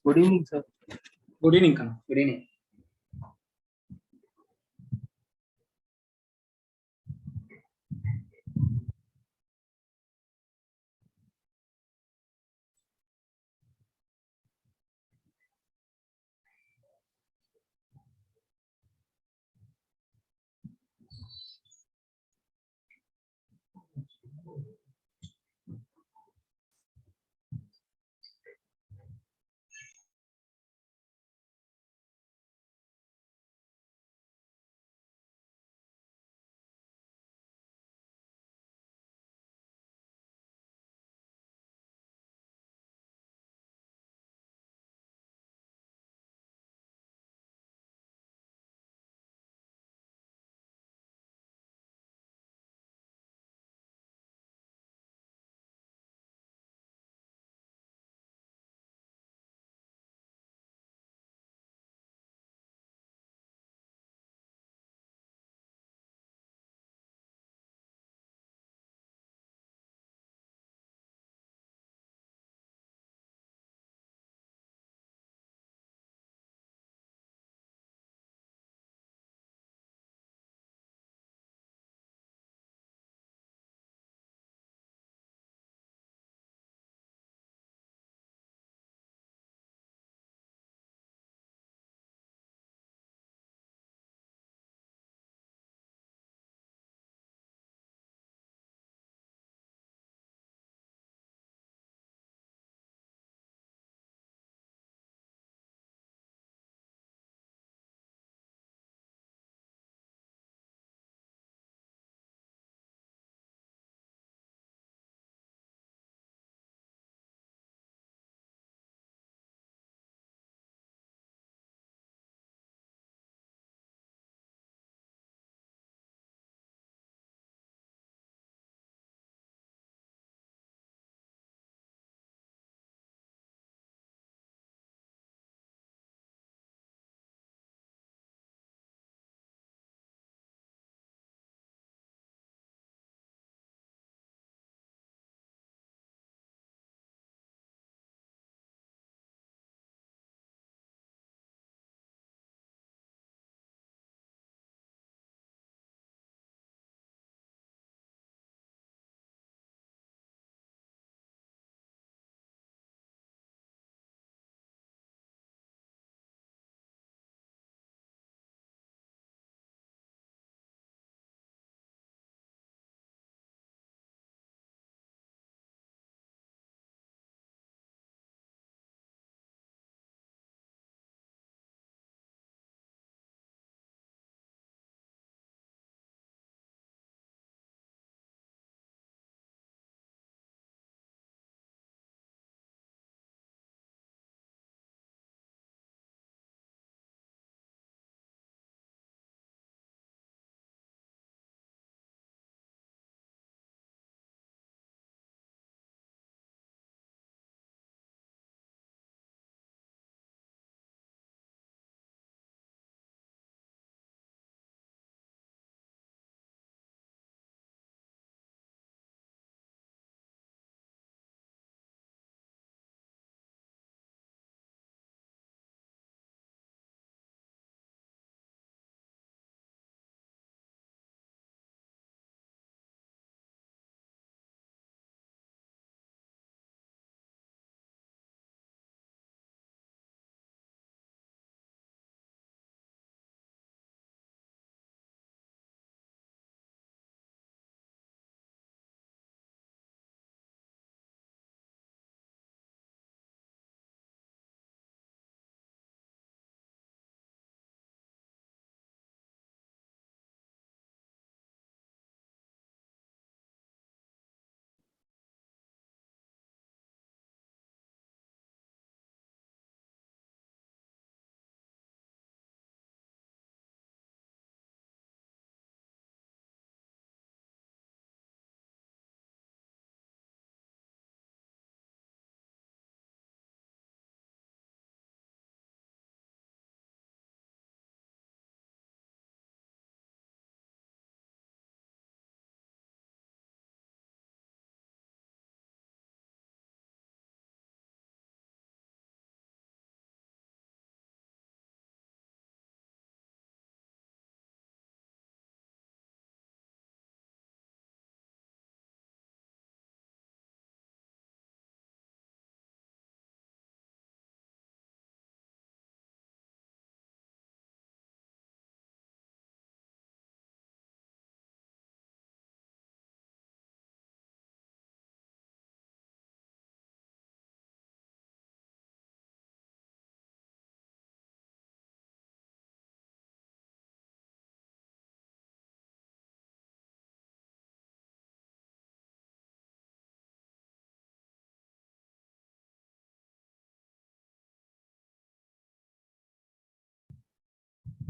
Good evening sir. Good evening कना, good evening.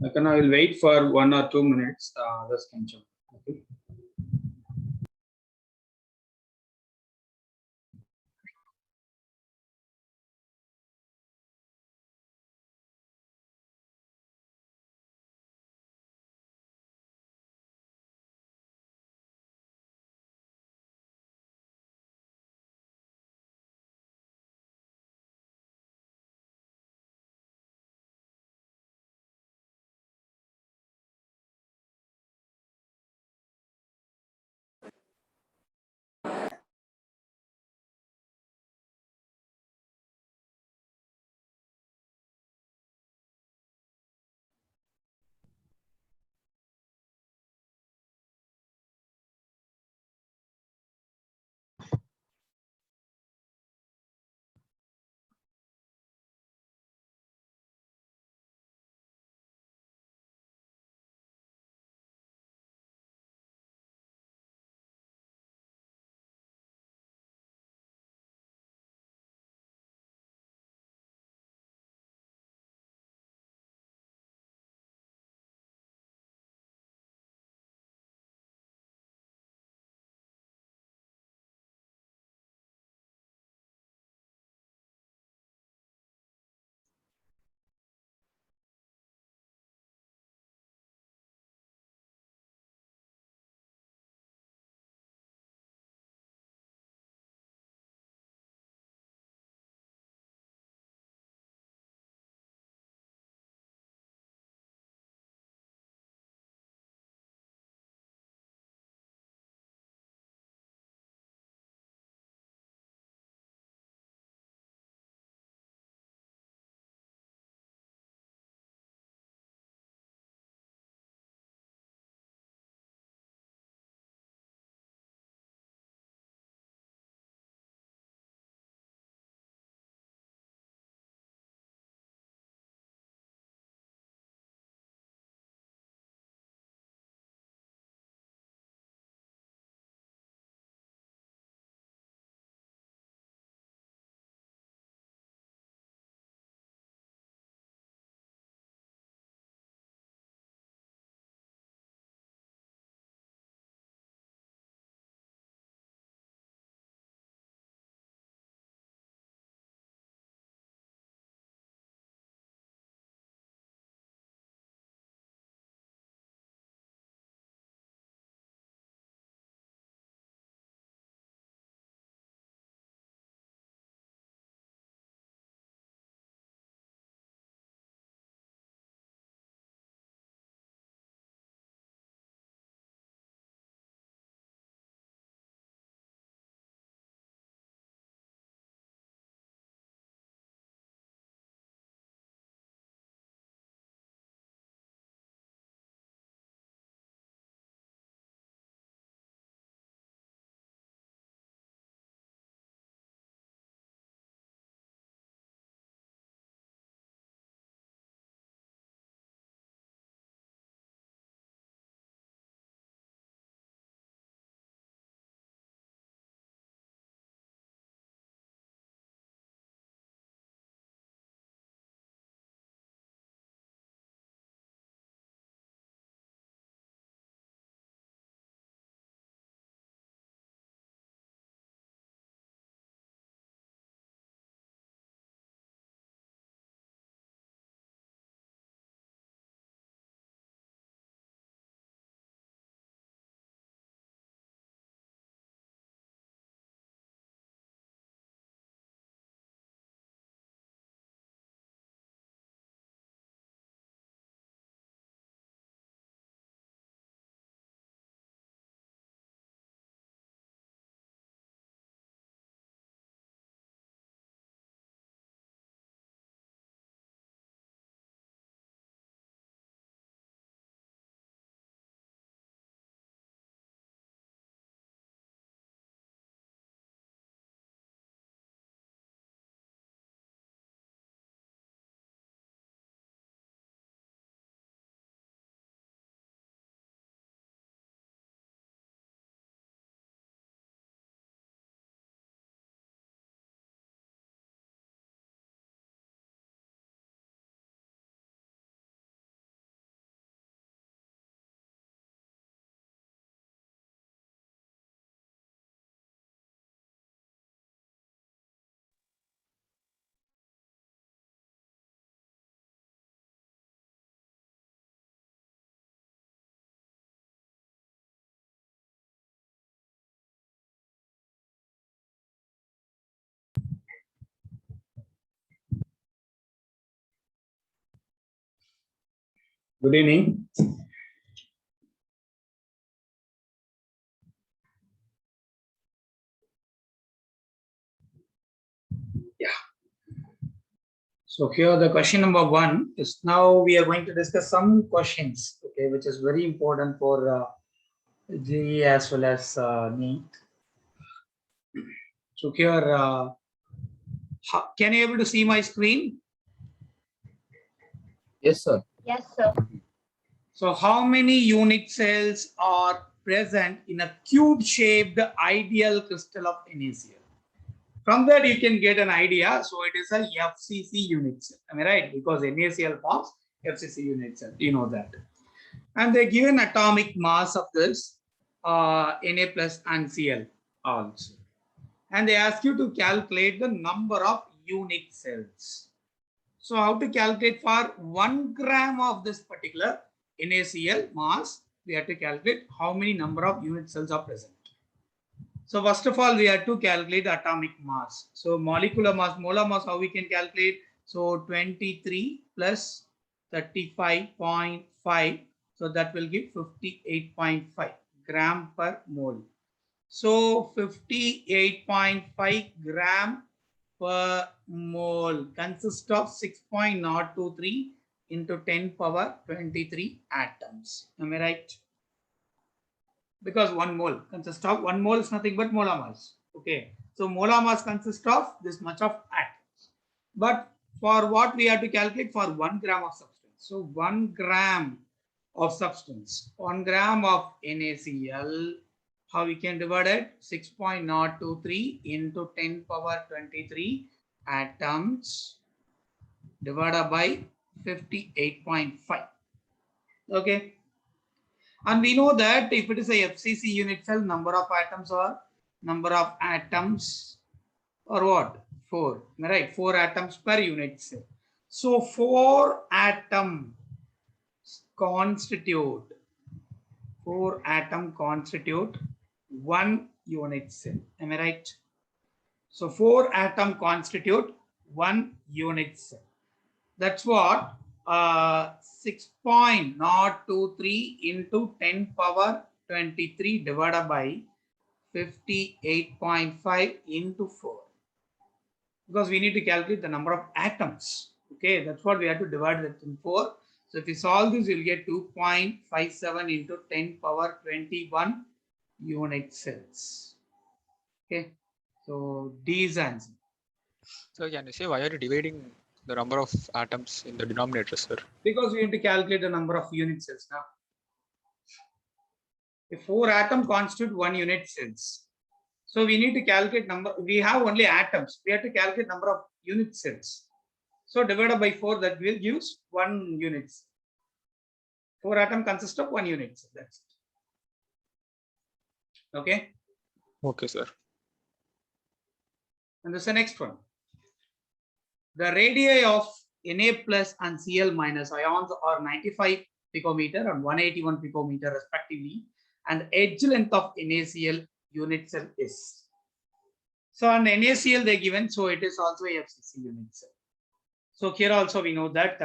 I will wait for 1 or 2 minutes. Others can jump. Okay. Good evening. Yeah. So here the question number 1 is, now we are going to discuss some questions, okay, which is very important for GE as well as NEET. So here, can you able to see my screen? Yes, sir. Yes, sir. So how many unit cells are present in a cube-shaped ideal crystal of NaCl? From that you can get an idea. So it is a FCC unit cell. Am I right? Because NaCl forms FCC unit cell. You know that. And they given atomic mass of this Na plus and Cl also. And they ask you to calculate the number of unit cells. So how to calculate for 1 gram of this particular NaCl mass? We have to calculate how many number of unit cells are present. So first of all, we have to calculate the atomic mass. So molecular mass, molar mass, how we can calculate? So 23 plus 35.5. So that will give 58.5 gram per mole. So 58.5 gram per mole consists of 6.023 into 10 power 23 atoms. Am I right? Because 1 mole consists of 1 mole is nothing but molar mass. Okay, so molar mass consists of this much of atoms. But for what we have to calculate for 1 gram of substance. So 1 gram of substance, 1 gram of NaCl, how we can divide it? 6.023 into 10 power 23 atoms divided by 58.5. Okay. And we know that if it is a FCC unit cell, number of atoms or what? 4. Right? 4 atoms per unit cell. So 4 atoms constitute 1 unit cell. Am I right? So 4 atoms constitute 1 unit cell. That's what 6.023 into 10 power 23 divided by 58.5 into 4. Because we need to calculate the number of atoms. Okay, that's what we have to divide that in 4. So if you solve this, you'll get 2.57 into 10 power 21 unit cells. Okay, so D is answer. So can you say why are you dividing the number of atoms in the denominator, sir? Because we need to calculate the number of unit cells now. If 4 atoms constitute 1 unit cells. So we need to calculate number. We have only atoms. We have to calculate number of unit cells. So divided by 4, that will use 1 unit. 4 atoms consist of 1 unit cell. That's it. Okay. Okay, sir. And this is the next one. The radii of Na plus and Cl minus ions are 95 picometer and 181 picometer respectively, and the edge length of NaCl unit cell is. So on NaCl they given, so it is also a FCC unit cell. So here also we know that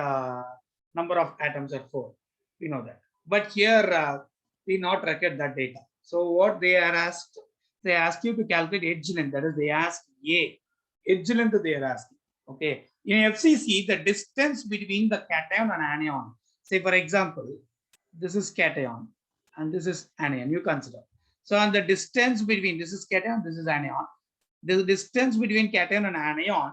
number of atoms are 4. We know that. But here we not record that data. So what they are asked, they ask you to calculate edge length. That is, they ask A. Edge length they are asking. Okay. In FCC, the distance between the cation and anion. Say for example, this is cation and this is anion. You consider. So on the distance between, this is cation, this is anion. The distance between cation and anion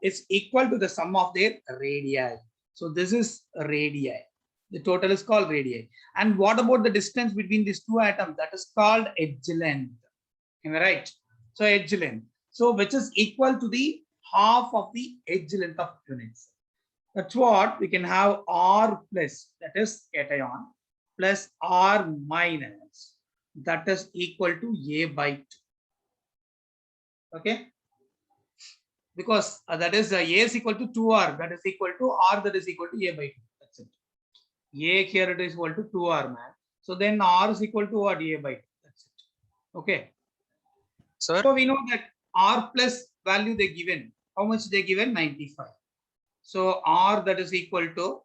is equal to the sum of their radii. So this is radii. The total is called radii. And what about the distance between these 2 atoms? That is called edge length. Am I right? So edge length. So which is equal to the half of the edge length of units. That's what we can have R plus, that is cation, plus R minus, that is equal to A by 2. Okay. Because that is A is equal to 2R, that is equal to R, that is equal to A by 2. That's it. A here it is equal to 2R, man. So then R is equal to what? A by 2. That's it. Okay. Sir? So we know that R plus value they given. How much they given? 95. So R that is equal to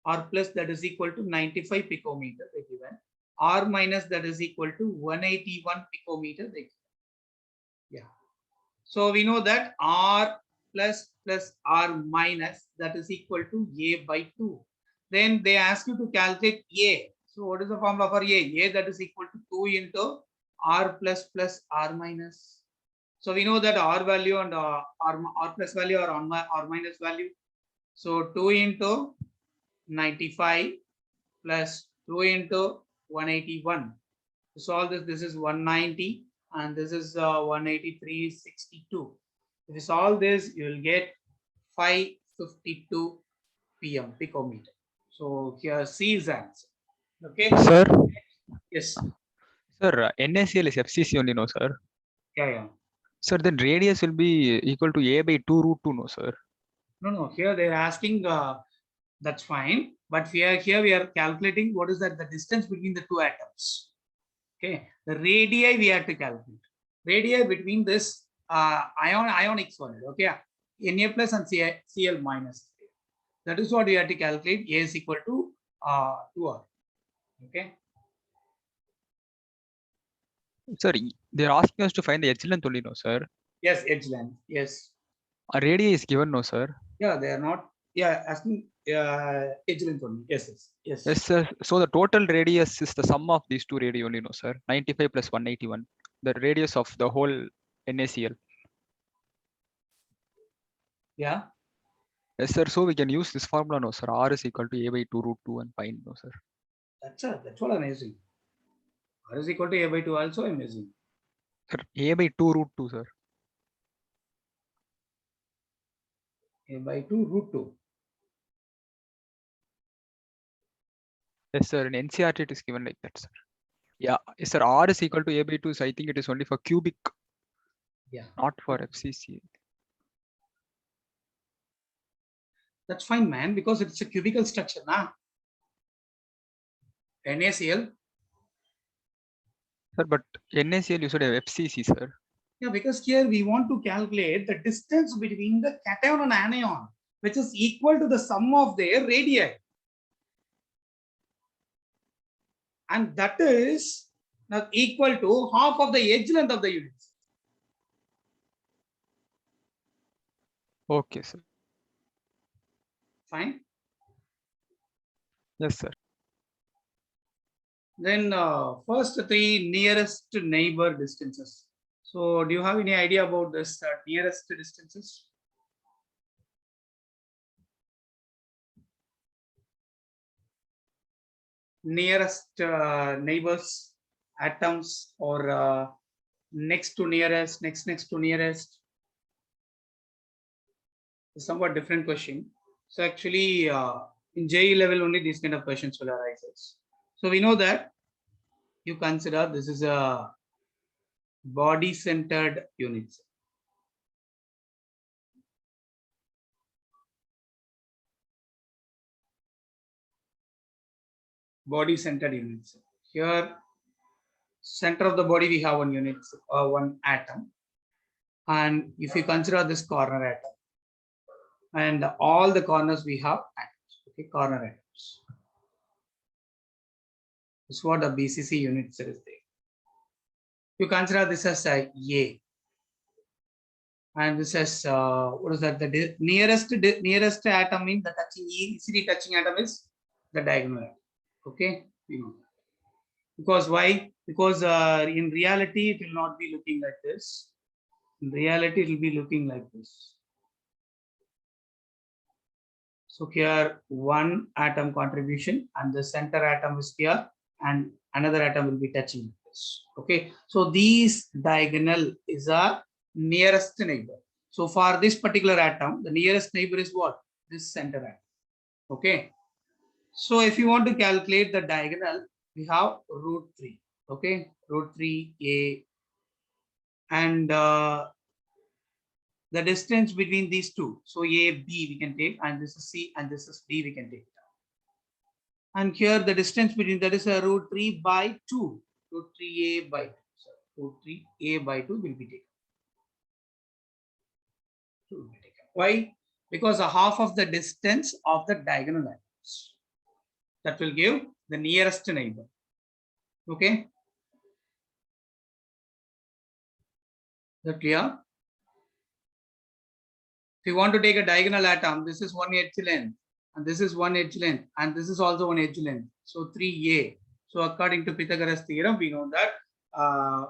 R plus that is equal to 95 picometer they given. R minus that is equal to 181 picometer they given. Yeah. So we know that R plus R minus that is equal to A by 2. Then they ask you to calculate A. So what is the formula for A? A that is equal to 2 into R plus R minus. So we know that R value and R plus value are on R minus value. So 2 into 95 plus 2 into 181. To solve this, this is 190 and this is 183.62. If you solve this, you will get 552 PM picometer. So here C is answer. Okay. Sir, Yes. sir, NaCl is FCC only, no, sir. Yeah. Sir, then radius will be equal to A by 2 root 2, no, sir. No. Here they are asking. That's fine. But here we are calculating what is that the distance between the two atoms. Okay. The radii we have to calculate. Radii between this ionic solid. Okay. Na plus and Cl minus. That is what we have to calculate. A is equal to 2R. Okay. Sir, they're asking us to find the edge length only, no, sir. Yes, edge length. Yes. A radius is given, no, sir. Yeah, they are not. Yeah, asking edge length only. Yes. Yes, sir. So the total radius is the sum of these two radii only, no, sir. 95 plus 181. The radius of the whole NaCl. Yeah. Yes, sir. So we can use this formula, no, sir. R is equal to A by 2 root 2 and find, no, sir. That's all amazing. R is equal to A by 2 also amazing. Sir, A by 2 root 2, sir. A by 2 root 2. Yes, sir. In NCERT it is given like that, sir. Yeah, yes, sir. R is equal to A by 2, so I think it is only for cubic. Yeah. Not for FCC. That's fine, man, because it's a cubical structure, nah? NaCl. Sir, but NaCl you should have FCC, sir. Yeah, because here we want to calculate the distance between the cation and anion, which is equal to the sum of their radii. And that is now equal to half of the edge length of the units. Okay, sir. Fine. Yes, sir. Then first three nearest neighbor distances. So do you have any idea about this nearest distances? Nearest neighbors, atoms, or next to nearest, next to nearest. It's somewhat different question. So actually in JE level only these kind of questions will arise. So we know that you consider this is a body centered units. Body centered units. Here, center of the body we have one unit, one atom. And if you consider this corner atom, and all the corners we have atoms, okay, corner atoms. This is what the BCC unit is there. You consider this as a and this is what is that? The nearest atom means the touching easily touching atom is the diagonal atom. Okay, you know. Because why? Because in reality it will not be looking like this. In reality it will be looking like this. So here one atom contribution and the center atom is here and another atom will be touching this. Okay, so these diagonal is a nearest neighbor. So for this particular atom, the nearest neighbor is what? This center atom. Okay, so if you want to calculate the diagonal, we have root 3. Okay, root 3a, and the distance between these two. So A, B we can take, and this is C, and this is D we can take. And here the distance between that is a root 3 by 2. Root 3a by 2. So root 3a by 2 will be taken. Why? Because a half of the distance of the diagonal atoms. That will give the nearest neighbor. Okay. Is that clear? If you want to take a diagonal atom, this is one edge length, and this is one edge length, and this is also one edge length. So 3a. So according to Pythagoras theorem, we know that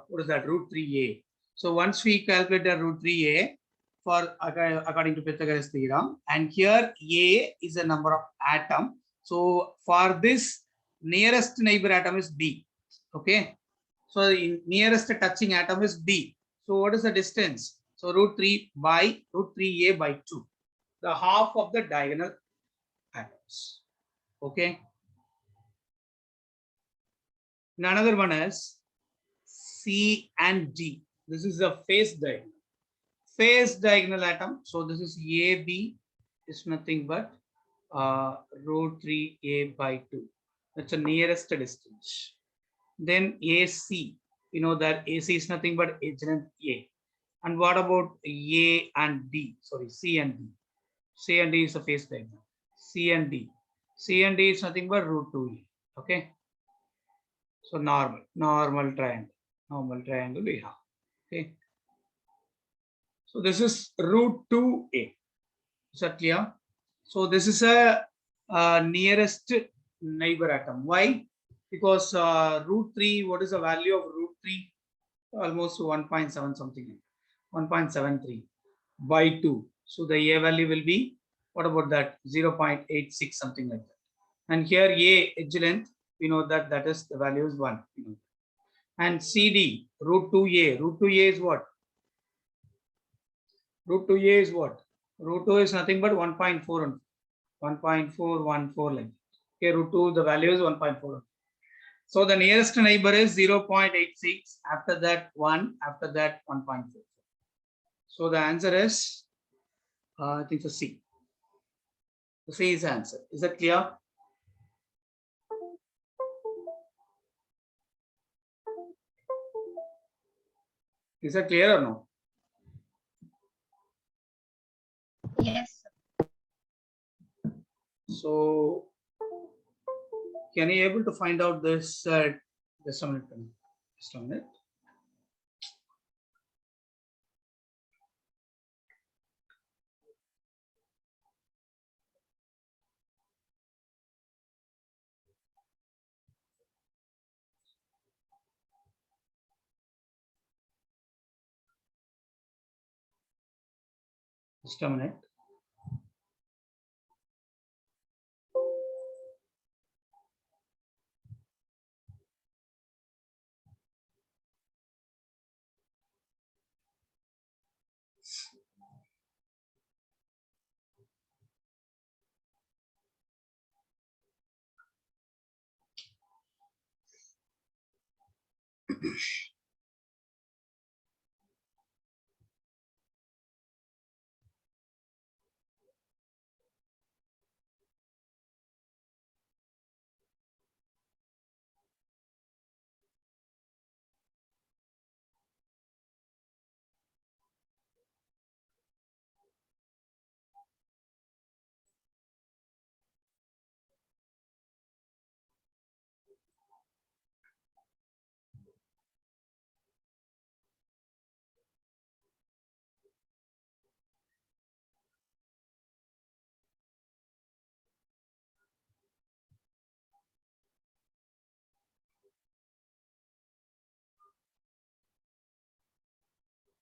what is that, root 3a. So once we calculate the root 3a for according to Pythagoras theorem, and here a is a number of atom. So for this, nearest neighbor atom is b. Okay. So the nearest touching atom is b. So what is the distance? So root 3 by root 3a by 2, the half of the diagonal atoms. Okay. And another one is C and D. This is the face diagonal. Face diagonal atom. So this is AB is nothing but root 3a by 2. That's the nearest distance. Then AC. You know that AC is nothing but edge length A. And what about A and D? Sorry, C and D. C and D is a face diagonal. C and D. C and D is nothing but root 2A. Okay. So normal triangle we have. Okay. So this is root 2A. Is that clear? So this is a nearest neighbor atom. Why? Because root 3, what is the value of root 3? Almost 1.7 something. 1.73 by 2. So the A value will be, what about that? 0.86 something like that. And here A edge length, we know that that is the value is 1. And CD, root 2A. Root 2A is what? Root 2A is what? Root 2 is nothing but 1.4. 1.414 like that. Okay, root 2, the value is 1.4. So the nearest neighbor is 0.86. After that 1, after that 1.4. So the answer is, I think the C. The C is the answer. Is that clear? Is that clear or no? Yes. So can you able to find out this? Just a minute. Just a minute. Just a minute.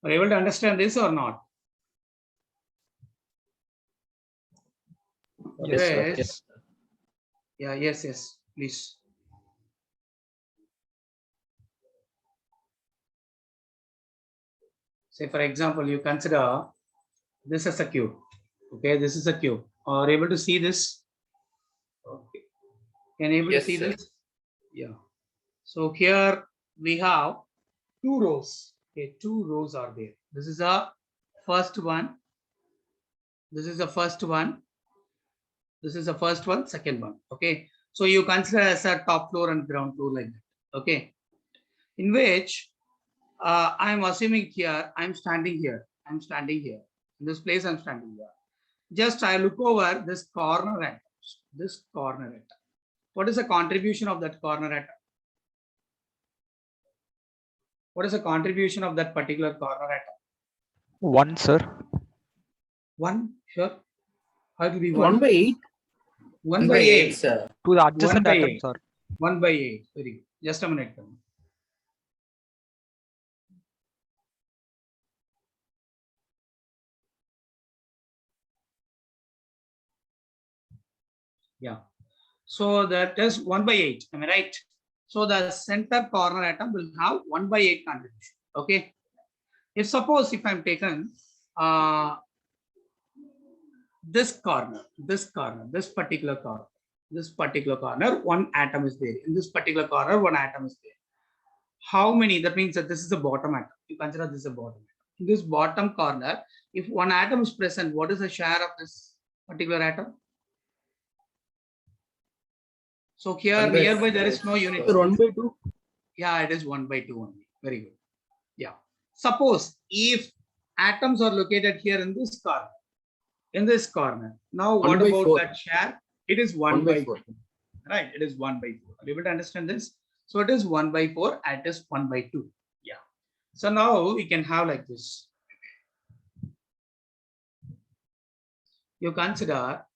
Are you able to understand this or not? Yes, sir. Yes. Yes. Yeah, yes, please. Say, for example, you consider this as a cube. Okay, this is a cube. Are you able to see this? Okay. Can you able to see this? Yeah. So here we have 2 rows. Okay, 2 rows are there. This is the first one. This is the first one. This is the first one, second one. Okay. So you consider as a top floor and ground floor like that. Okay. In which I'm assuming here, I'm standing here. I'm standing here. In this place, I'm standing here. Just I look over this corner atom. This corner atom. What is the contribution of that corner atom? What is the contribution of that particular corner atom? 1, sir. 1, sure. How it will be 1 by 8. 1 by 8. sir. To the adjacent by atom, 8. sir. 1 by 8. Very good. Just a minute. Yeah. So that is 1 by 8. Am I right? So the center corner atom will have 1 by 8 contribution. Okay. If suppose if I'm taken this particular corner, one atom is there. In this particular corner, one atom is there. How many? That means that this is the bottom atom. You consider this is a bottom atom. In this bottom corner, if one atom is present, what is the share of this particular atom? So here nearby there is no unit. 1 by 2. Yeah, it is 1 by 2 only. Very good. Yeah. Suppose if atoms are located here in this corner. Now, what about 4. that share? It is 1 by 4. Right. It is 1 by 4. Are you able to understand this? So it is 1 by 4 and it is 1 by 2. Yeah. So now we can have like this. You consider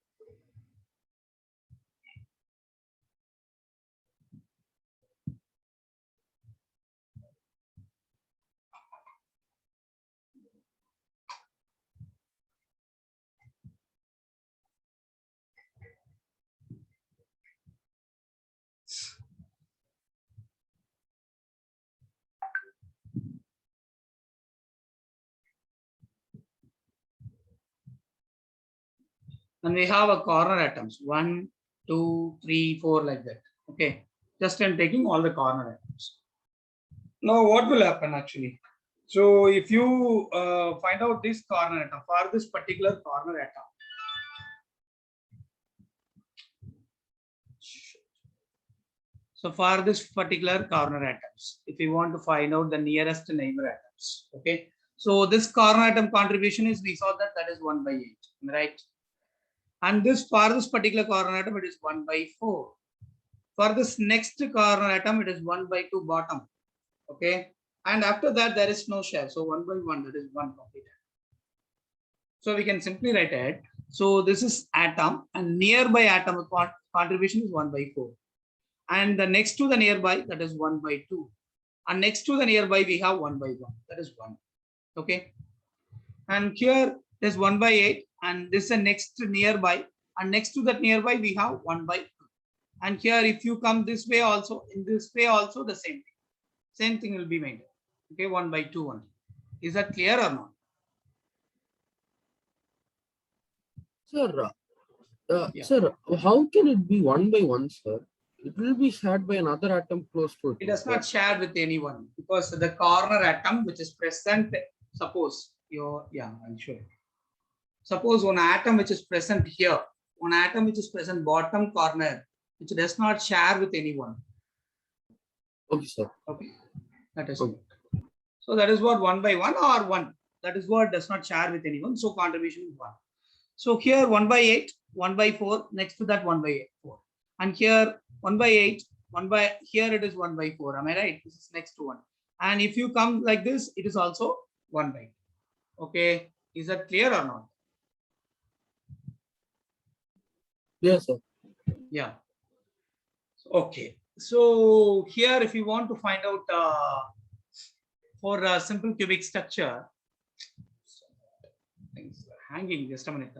and we have a corner atoms 1, 2, 3, 4 like that. Okay. Just I'm taking all the corner atoms. Now what will happen actually? So if you find out this corner atom for this particular corner atom. So for this particular corner atoms, if you want to find out the nearest neighbor atoms, okay. So this corner atom contribution is, we saw that is 1 by 8, right? And this for this particular corner atom, it is 1 by 4. For this next corner atom, it is 1 by 2 bottom, okay. And after that, there is no share. So 1 by 1, that is 1 completed. So we can simply write it. So this is atom and nearby atom contribution is 1 by 4. And the next to the nearby, that is 1 by 2. And next to the nearby, we have 1 by 1. That is 1. Okay. And here is 1 by 8. And this is the next nearby. And next to that nearby, we have 1 by 2. And here, if you come this way also, in this way also, the same thing. Same thing will be made. Okay, 1 by 2 only. Is that clear or not? Sir, Yeah. sir, how can it be 1 by 1, sir? It will be shared by another atom close to it. It does not share with anyone because the corner atom which is present, suppose I'll show you. Suppose one atom which is present here, one atom which is present bottom corner, which does not share with anyone. Okay, sir. Okay, that is Okay. so that is what 1 by 1 or 1. That is what does not share with anyone. So contribution is 1. So here 1 by 8, 1 by 4, next to that 1 by 8, 4. And here 1 by 8, here it is 1 by 4. Am I right? This is next to 1. And if you come like this, it is also 1 by 2. Okay. Is that clear or not? Yes, sir. Yeah. Okay. So here, if you want to find out for a simple cubic structure, things are hanging. Just a minute.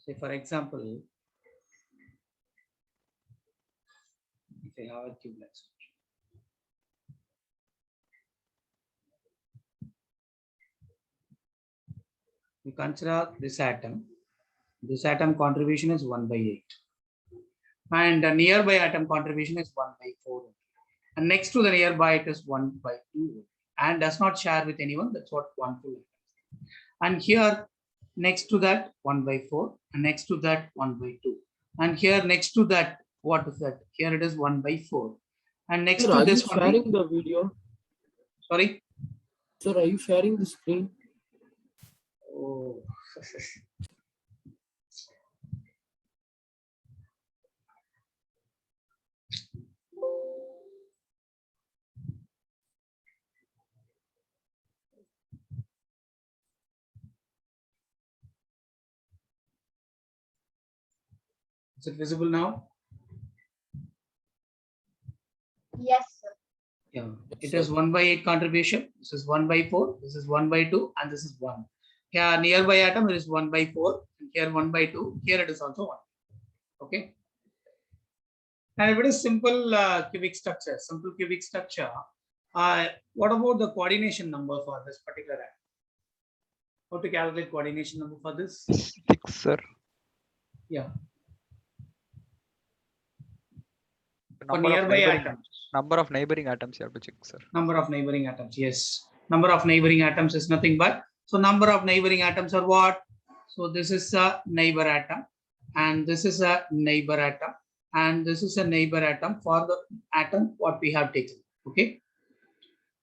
Say for example, if I have a cubelet structure. We consider this atom. This atom contribution is 1/8. And the nearby atom contribution is 1/4. And next to the nearby it is 1/2. And does not share with anyone. That's what 1 full. And here next to that 1/4. And next to that 1/2. And here next to that, what is that? Here it is 1/4. And next Sir, to are you this one. sharing the video? Sorry. Sir, are you sharing the screen? Oh. Is it visible now? Yes, sir. Yeah, it is 1/8 contribution. This is 1/4. This is 1/2, and this is 1. Here nearby atom it is 1/4. And here 1/2. Here it is also 1. Okay. And if it is simple cubic structure, what about the coordination number for this particular atom? How to calculate coordination number for this? 6, sir. Yeah. For Number of nearby neighboring, atoms. number of neighboring atoms you have to check, sir. Number of neighboring atoms, yes. Number of neighboring atoms is nothing but, so number of neighboring atoms are what? So this is a neighbor atom, and this is a neighbor atom, and this is a neighbor atom for the atom what we have taken. Okay.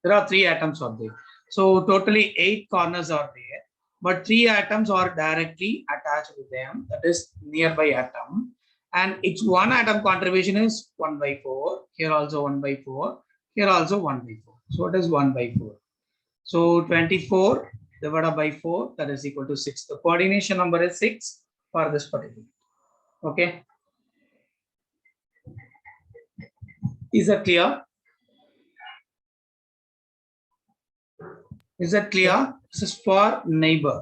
There are 3 atoms are there. So totally 8 corners are there, but 3 atoms are directly attached with them. That is nearby atom. And its one atom contribution is 1/4. Here also 1/4. Here also 1/4. So it is 1/4. So 24 divided by 4, that is equal to 6. The coordination number is 6 for this particular. Okay. Is that clear? Is that clear? This is for neighbor.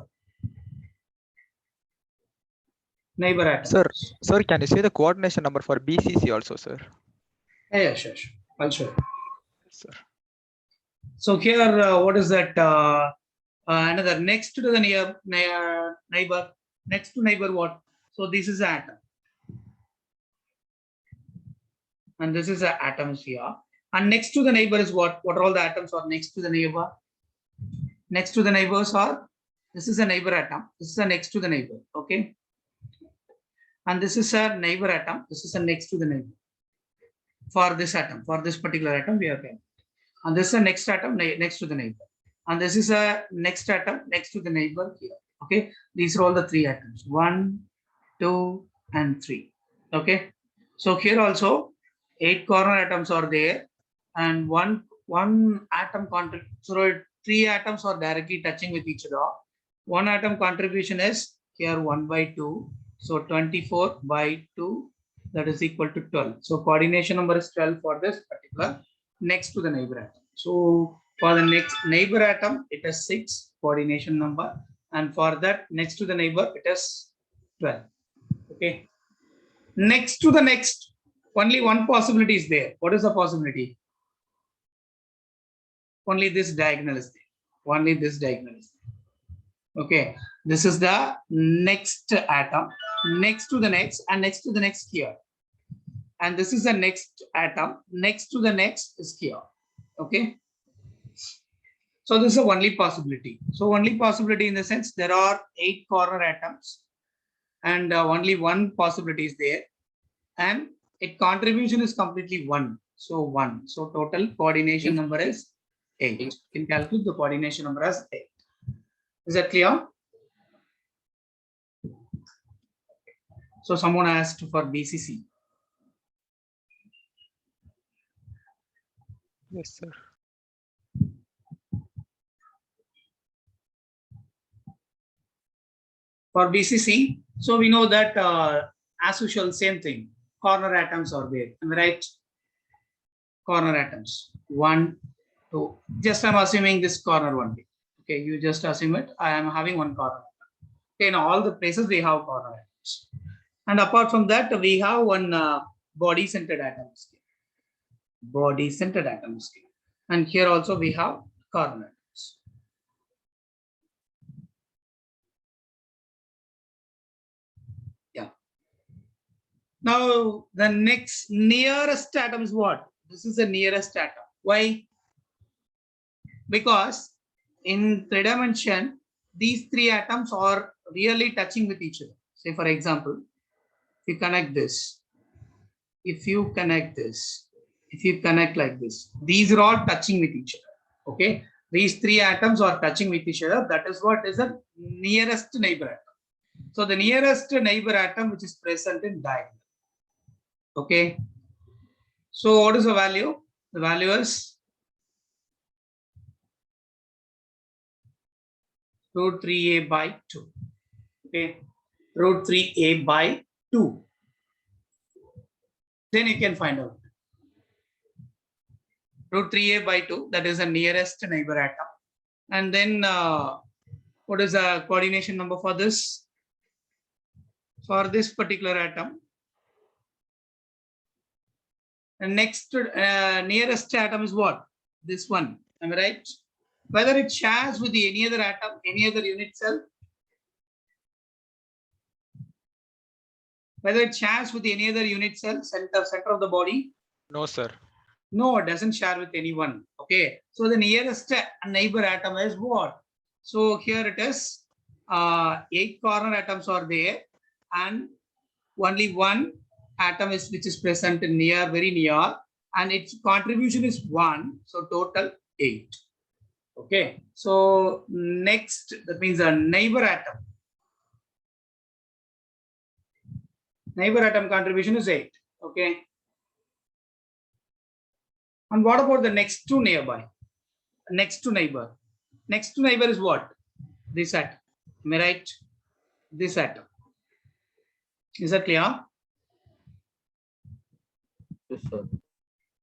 Neighbor atom. Sir, can you say the coordination number for BCC also, sir? Yeah, sure. I'll show you. Sir. So here, what is that? Another next to the neighbor. Next to neighbor, what? So this is an atom, and this is an atom here. And next to the neighbor is what? What are all the atoms are next to the neighbor? Next to the neighbors are. This is a neighbor atom. This is a next to the neighbor. Okay. And this is a neighbor atom. This is a next to the neighbor. For this atom, for this particular atom, we are going. And this is a next atom next to the neighbor. And this is a next atom next to the neighbor here. Okay. These are all the 3 atoms. 1, 2, and 3. Okay. So here also 8 corner atoms are there, and one atom contribution. So 3 atoms are directly touching with each other. One atom contribution is here 1/2. So 24/2, that is equal to 12. So coordination number is 12 for this particular next to the neighbor atom. So for the next neighbor atom, it is 6 coordination number. And for that next to the neighbor, it is 12. Okay. Next to the next, only one possibility is there. What is the possibility? Only this diagonal is there. Only this diagonal is there. Okay. This is the next atom, next to the next, and next to the next here. And this is the next atom, next to the next is here. Okay. So this is the only possibility. So only possibility in the sense there are 8 corner atoms, and only one possibility is there, and its contribution is completely 1. So 1. So total coordination number is 8. You can calculate the coordination number as 8. Is that clear? So someone asked for BCC. Yes, sir. For BCC, so we know that as usual, same thing. Corner atoms are there. Am I right? Corner atoms. 1, 2. Just I'm assuming this corner only. Okay, you just assume it. I am having one corner. Okay, in all the places we have corner atoms. And apart from that, we have one body-centered atom scale. Body-centered atom scale. And here also we have corner atoms. Now, the next nearest atom is what? This is the nearest atom. Why? Because in 3 dimension, these 3 atoms are really touching with each other. Say, for example, if you connect this, if you connect this, if you connect like this, these are all touching with each other. Okay, these 3 atoms are touching with each other. That is what is the nearest neighbor atom. So the nearest neighbor atom which is present in diagonal. Okay, so what is the value? The value is root 3a by 2. Okay, root 3a by 2. Then you can find out. Root 3a by 2, that is the nearest neighbor atom. And then what is the coordination number for this? For this particular atom. The next nearest atom is what? This one. Am I right? Whether it shares with any other atom, any other unit cell. Whether it shares with any other unit cell, center of the body. No, sir. No, it doesn't share with anyone. Okay. So the nearest neighbor atom is what? So here it is. 8 corner atoms are there, and only one atom is which is present near, very near, and its contribution is 1. So total 8. Okay. So next, that means a neighbor atom. Neighbor atom contribution is 8. Okay. And what about the next to nearby? Next to neighbor. Next to neighbor is what? This atom. Am I right? This atom. Is that clear? Yes, sir.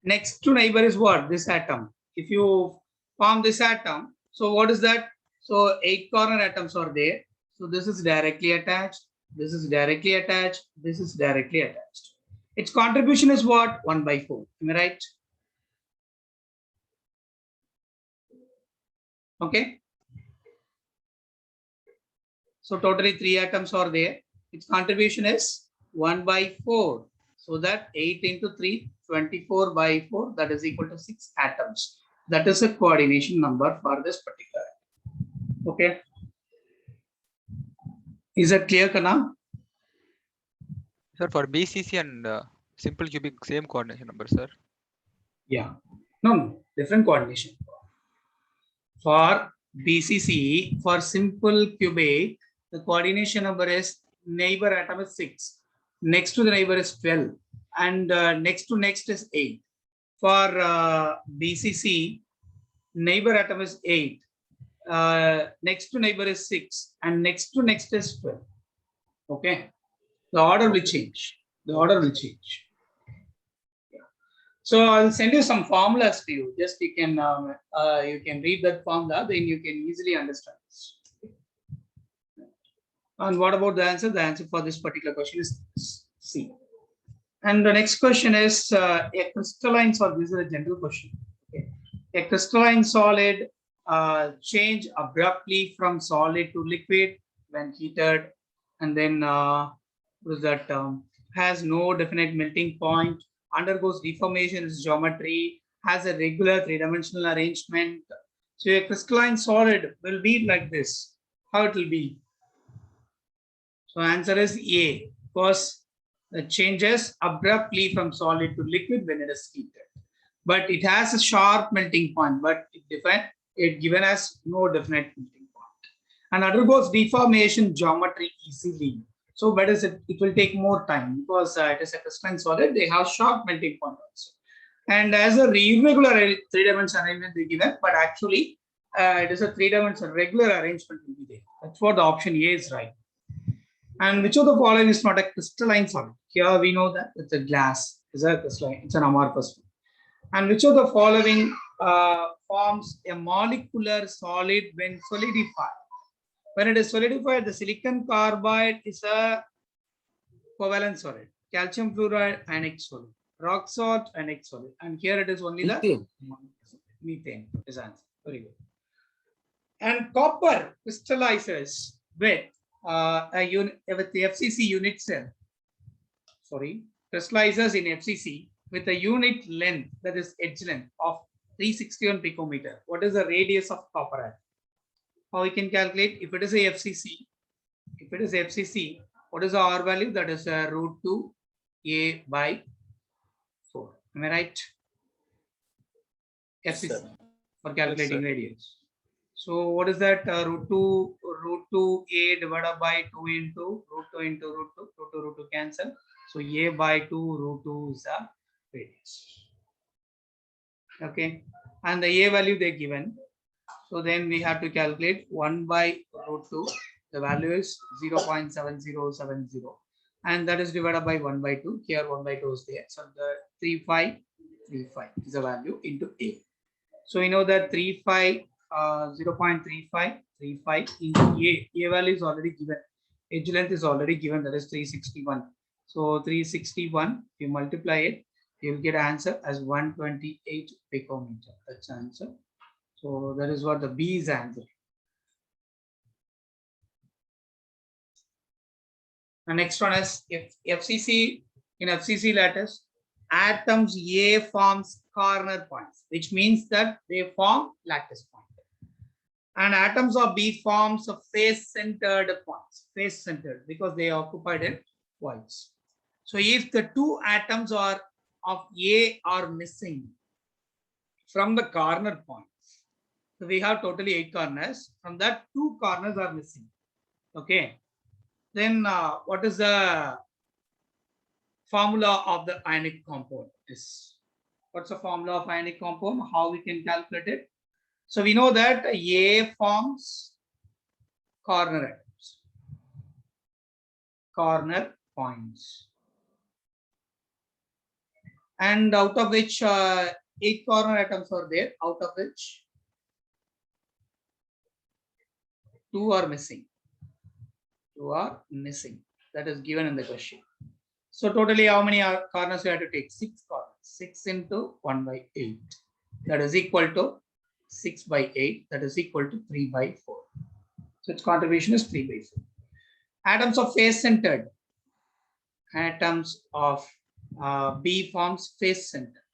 Next to neighbor is what? This atom. If you form this atom, so what is that? So 8 corner atoms are there. So this is directly attached. This is directly attached. This is directly attached. Its contribution is what? 1 by 4. Am I right? Okay. So totally 3 atoms are there. Its contribution is 1 by 4. So that 8 into 3, 24 by 4, that is equal to 6 atoms. That is a coordination number for this particular atom. Okay. Is that clear, Kana? Sir, for BCC and simple cubic, same coordination number, sir. Yeah. No, different coordination. For BCC, for simple cubic, the coordination number is neighbor atom is 6. Next to the neighbor is 12. And next to next is 8. For BCC, neighbor atom is 8. Next to neighbor is 6. And next to next is 12. Okay. The order will change. The order will change. So I'll send you some formulas to you. Just you can read that formula, then you can easily understand this. And what about the answer? The answer for this particular question is C. And the next question is a crystalline solid. This is a general question. Okay. A crystalline solid change abruptly from solid to liquid when heated, and then what is that? Has no definite melting point, undergoes deformation in geometry, has a regular 3-dimensional arrangement. So a crystalline solid will be like this. How it will be? So answer is A, because it changes abruptly from solid to liquid when it is heated. But it has a sharp melting point, but it given as no definite melting point. And undergoes deformation geometry easily. So but it will take more time because it is a crystalline solid. They have sharp melting point also. And as a irregular 3-dimensional arrangement they given, but actually it is a 3-dimensional regular arrangement will be there. That's what the option A is right. And which of the following is not a crystalline solid? Here we know that it's a glass. It's a crystalline. It's an amorphous one. And which of the following forms a molecular solid when solidified? When it is solidified, the silicon carbide is a covalent solid. Calcium fluoride, ionic solid. Rock salt, ionic solid. And here it is only Methane. the methane is answer. Very good. And copper crystallizes with the FCC unit cell. crystallizes in FCC with a unit length, that is edge length, of 361 picometer. What is the radius of copper atom? How we can calculate? If it is a FCC, what is the R value? That is root 2 A by 4. Am I right? FCC sir. for calculating sir. radius. So what is that? Root 2 A divided by 2 into root 2 into root 2 cancel. So A by 2 root 2 is the radius. Okay, and the A value they given. So then we have to calculate 1 by root 2. The value is 0.7070, and that is divided by 1 by 2. Here 1 by 2 is there. So the 3535 is the value into A. So we know that 0.3535 into A. A value is already given. Edge length is already given, that is 361. So 361, if you multiply it, you will get answer as 128 picometer. That's the answer. So that is what the B is answer. The next one is, if FCC, in FCC lattice, atoms A forms corner points, which means that they form lattice point. And atoms of B forms a face-centered points, face-centered, because they occupied in voids. So if the two atoms are of A are missing from the corner points, so we have totally 8 corners. From that, 2 corners are missing. Okay. Then what is the formula of the ionic compound? What's the formula of ionic compound? How we can calculate it? So we know that A forms corner atoms, corner points, and out of which 8 corner atoms are there, out of which 2 are missing. 2 are missing. That is given in the question. So totally how many corners you have to take? 6 corners. 6 into 1 by 8. That is equal to 6 by 8. That is equal to 3 by 4. So its contribution is 3 by 4. Atoms of face-centered. Atoms of B forms face-centered.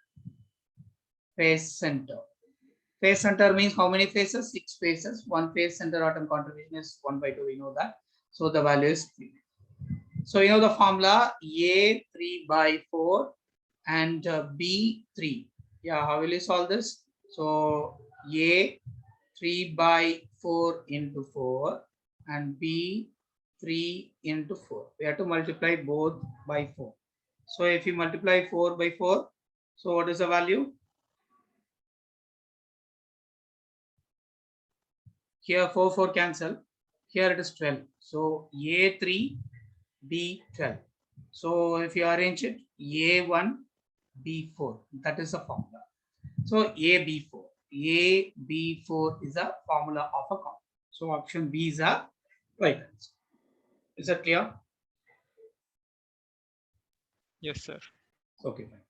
Face-center. Face-center means how many faces? 6 faces. One face-center atom contribution is 1 by 2. We know that. So the value is 3. So you know the formula, A 3 by 4 and B 3. Yeah, how will you solve this? So A 3 by 4 into 4 and B 3 into 4. We have to multiply both by 4. So if you multiply 4 by 4, so what is the value? Here 4 cancel. Here it is 12. So A3, B12. So if you arrange it, A1, B4. That is the formula. So AB4. AB4 is a formula of a compound. So option B is a right answer. Is that clear? Yes, sir. Okay, fine.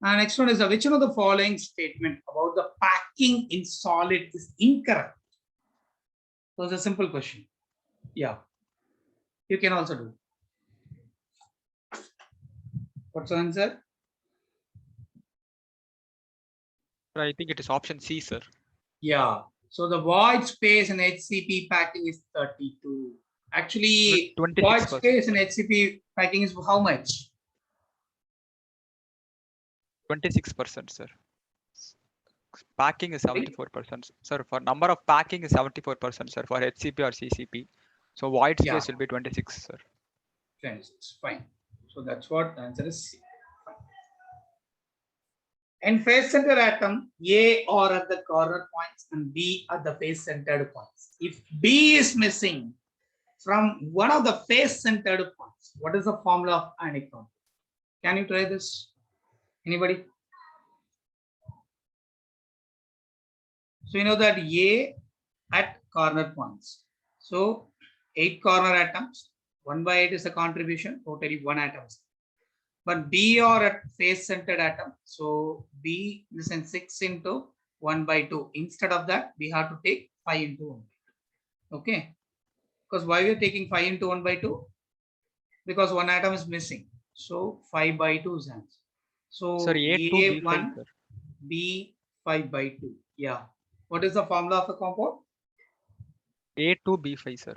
And next one is which one of the following statement about the packing in solid is incorrect? So it's a simple question. Yeah, you can also do. What's the answer? I think it is option C, sir. Yeah. So the void space in HCP packing is 32. Actually, 26%. void space in HCP packing is how much? 26%, sir. Packing is 74%. Sir, for number of packing is 74%, sir, for HCP or CCP. So void space will be 26, sir. 26. Fine. So that's what the answer is C. Fine. In face center atom, A are at the corner points and B at the face centered points. If B is missing from one of the face centered points, what is the formula of ionic compound? Can you try this? Anybody? So you know that A at corner points. So 8 corner atoms, 1 by 8 is the contribution, totally 1 atom. But B are at face centered atom. So B is in 6 into 1 by 2. Instead of that, we have to take 5 into 1 by 2. Okay. Because why we are taking 5 into 1 by 2? Because 1 atom is missing. So 5 by 2 is answer. So Sir, A2, B5, A1, sir. B 5 by 2. Yeah. What is the formula of the compound? A2, B5, sir.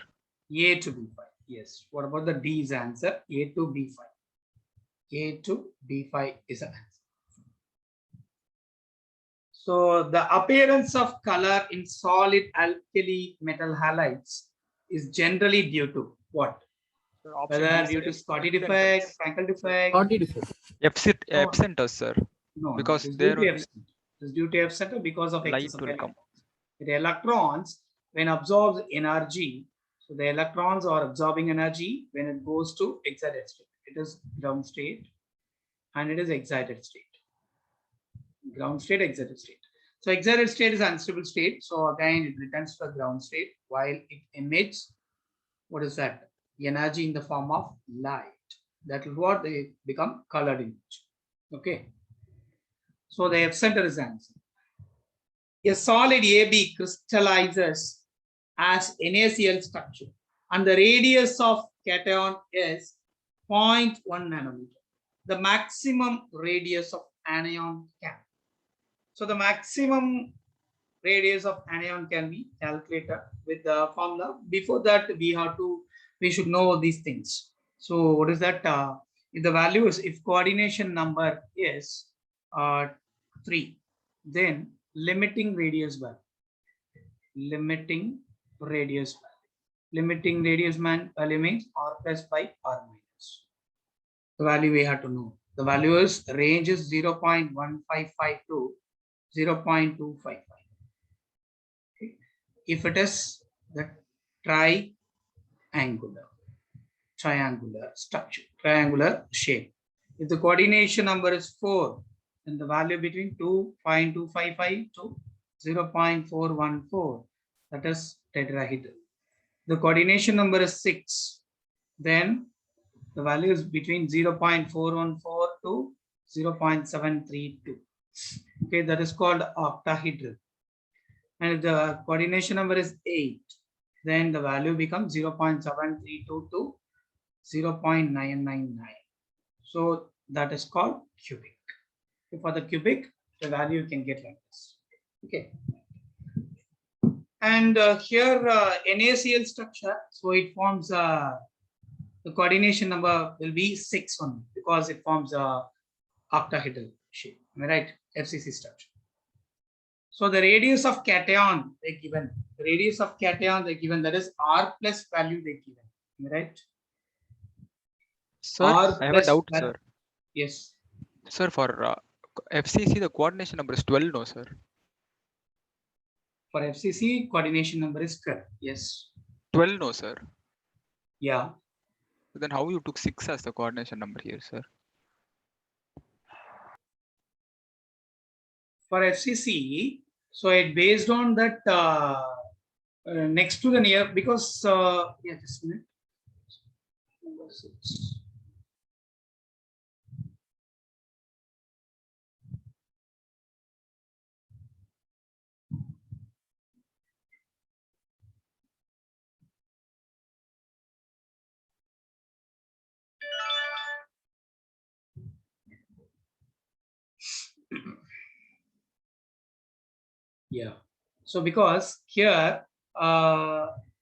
A to B5. Yes. What about the D's answer? A to B5. A to B5 is the answer. So the appearance of color in solid alkali metal halides is generally due to what? Sir, option Whether B, due sir. to Scotty F defect, centers. Frankel defect. Party different. F centers, sir. No, Because it is there due to only F center. It is due to F center because of light excess of will come. electrons. The electrons, when absorbs energy, so the electrons are absorbing energy when it goes to excited state. It is ground state and it is excited state. Ground state, excited state. So excited state is unstable state. So again, it returns to the ground state while it emits, what is that? Energy in the form of light. That is what they become colored image. Okay. So the F center is answer. A solid AB crystallizes as NaCl structure and the radius of cation is 0.1 nanometer. The maximum radius of anion can. So the maximum radius of anion can be calculated with the formula. Before that, we should know these things. So what is that? If the value is, if coordination number is 3, then limiting radius value. Limiting radius value. Limiting radius value means r plus by r minus. The value we have to know. The value is range is 0.1552 to 0.255. Okay. If it is the triangular structure, triangular shape. If the coordination number is 4, then the value between 2.255 to 0.414, that is tetrahedral. The coordination number is 6, then the value is between 0.414 to 0.732. Okay, that is called octahedral. And if the coordination number is 8, then the value becomes 0.732 to 0.999. So that is called cubic. For the cubic, the value you can get like this. Okay. And here NaCl structure, so it forms the coordination number will be 6 only because it forms a octahedral shape. Am I right? FCC structure. So the radius of cation they given. The radius of cation they given, that is r plus value they given. Am I right? Sir, R I have a plus doubt, value. sir. Yes. Sir, for FCC, the coordination number is 12, no, sir? For FCC, coordination number is 12. Yes. 12, no, sir. Yeah. Then how you took 6 as the coordination number here, sir? For FCC, so it based on that next to the near, because yeah, just a minute. Number 6. Yeah. So because here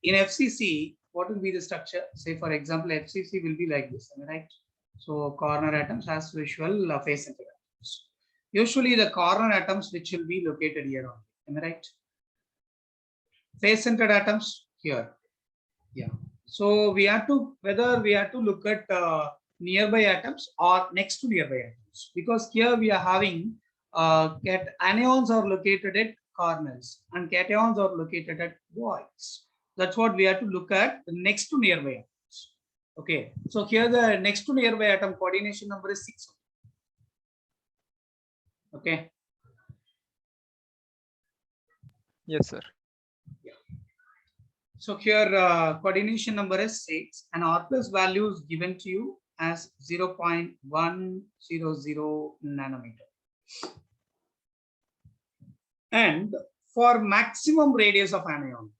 in FCC, what will be the structure? Say for example, FCC will be like this, right? So corner atoms has visual face center atoms. Usually the corner atoms which will be located here on. Am I right? Face centered atoms here. Yeah. So we have to, whether we have to look at nearby atoms or next to nearby atoms, because here we are having anions are located at corners and cations are located at voids. That's what we have to look at, the next to nearby atoms. Okay. So here the next to nearby atom coordination number is 6. Okay. Yes, sir. So here coordination number is 6 and R plus value is given to you as 0.100 nanometer. And for maximum radius of anion,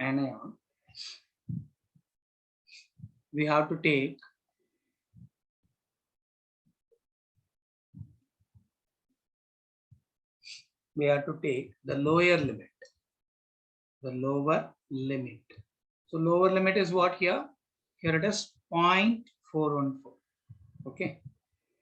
anion, we have to take the lower limit. The lower limit. So lower limit is what here? Here it is 0.414. Okay.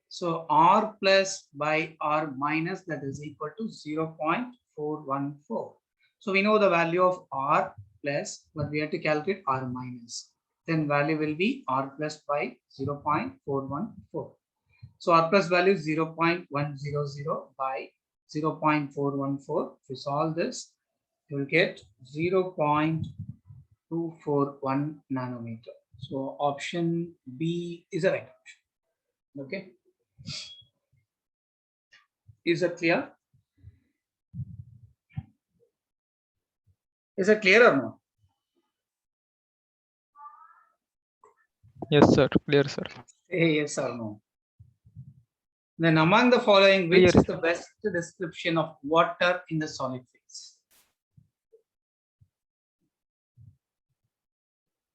So R plus by R minus, that is equal to 0.414. So we know the value of R plus, but we have to calculate R minus. Then value will be R plus by 0.414. So R plus value is 0.100 by 0.414. If you solve this, you will get 0.241 nanometer. So option B is the right option. Okay. Is it clear? Is it clear or no? Yes, sir. Clear, sir. Say yes or no. Then among the following, which Clear. is the best description of water in the solid phase?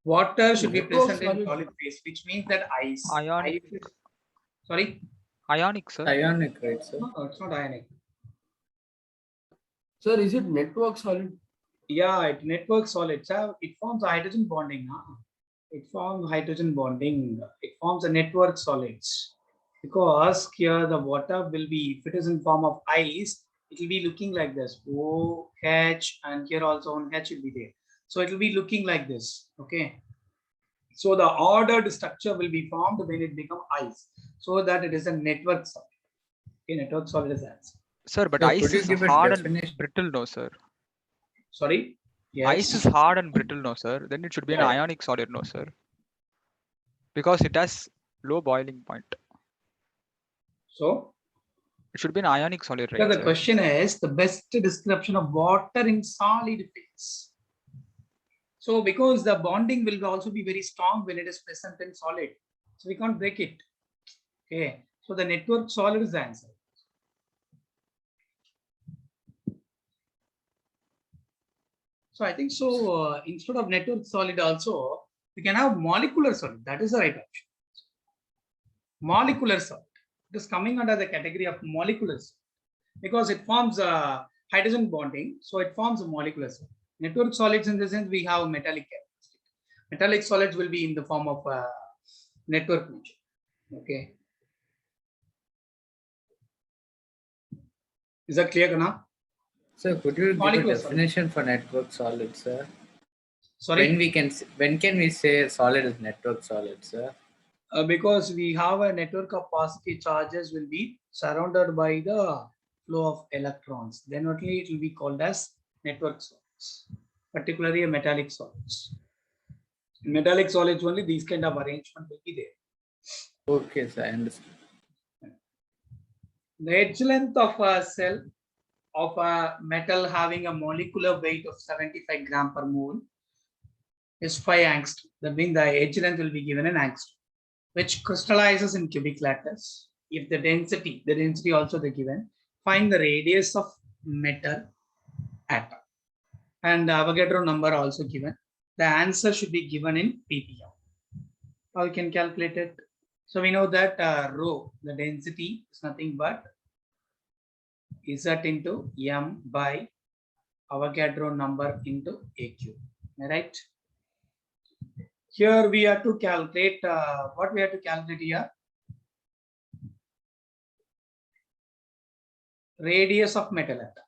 Water should be present in solid phase, which means that ice. Ionic. Sorry? Ionic, sir. Ionic, right, sir? No, it's not ionic. Sir, is it network solid? Yeah, it network solids. It forms a hydrogen bonding. It forms hydrogen bonding. It forms a network solids. Because here the water will be, if it is in form of ice, it will be looking like this. OH, and here also on H will be there. So it will be looking like this. Okay. So the ordered structure will be formed when it becomes ice. So that it is a network solid. Okay, network solid is that. Sir, but Sir, ice could you is give a hard and definition? brittle, no, sir. Sorry? Yes. Ice is hard and brittle, no, sir. Then it should be an Yeah. ionic solid, no, sir. Because it has low boiling point. So It should be an ionic solid, here right, the sir? question is the best description of water in solid phase. So because the bonding will also be very strong when it is present in solid. So we can't break it. Okay. So the network solid is the answer. So I think so instead of network solid also, we can have molecular solid. That is the right option. Molecular solid. It is coming under the category of molecular solid because it forms hydrogen bonding. So it forms a molecular solid. Network solids in the sense we have metallic characteristic. Metallic solids will be in the form of network nature. Okay. Is that clear, Kana? Sir, could you give a Molecular solid. definition for network solid, sir? Sorry. When can we say solid is network solid, sir? Because we have a network of positive charges will be surrounded by the flow of electrons. Then only it will be called as network solids, particularly a metallic solids. In metallic solids only these kind of arrangement will be there. Okay, sir, I understand. The edge length of a cell of a metal having a molecular weight of 75 gram per mole is 5 angstrom. That means the edge length will be given in angstrom, which crystallizes in cubic lattice. If the density also they given. Find the radius of metal atom. And Avogadro number also given. The answer should be given in ppm. How you can calculate it? So we know that rho, the density is nothing but Z into m by Avogadro number into AQ. Right? Here we have to calculate what we have to calculate here. Radius of metal atom.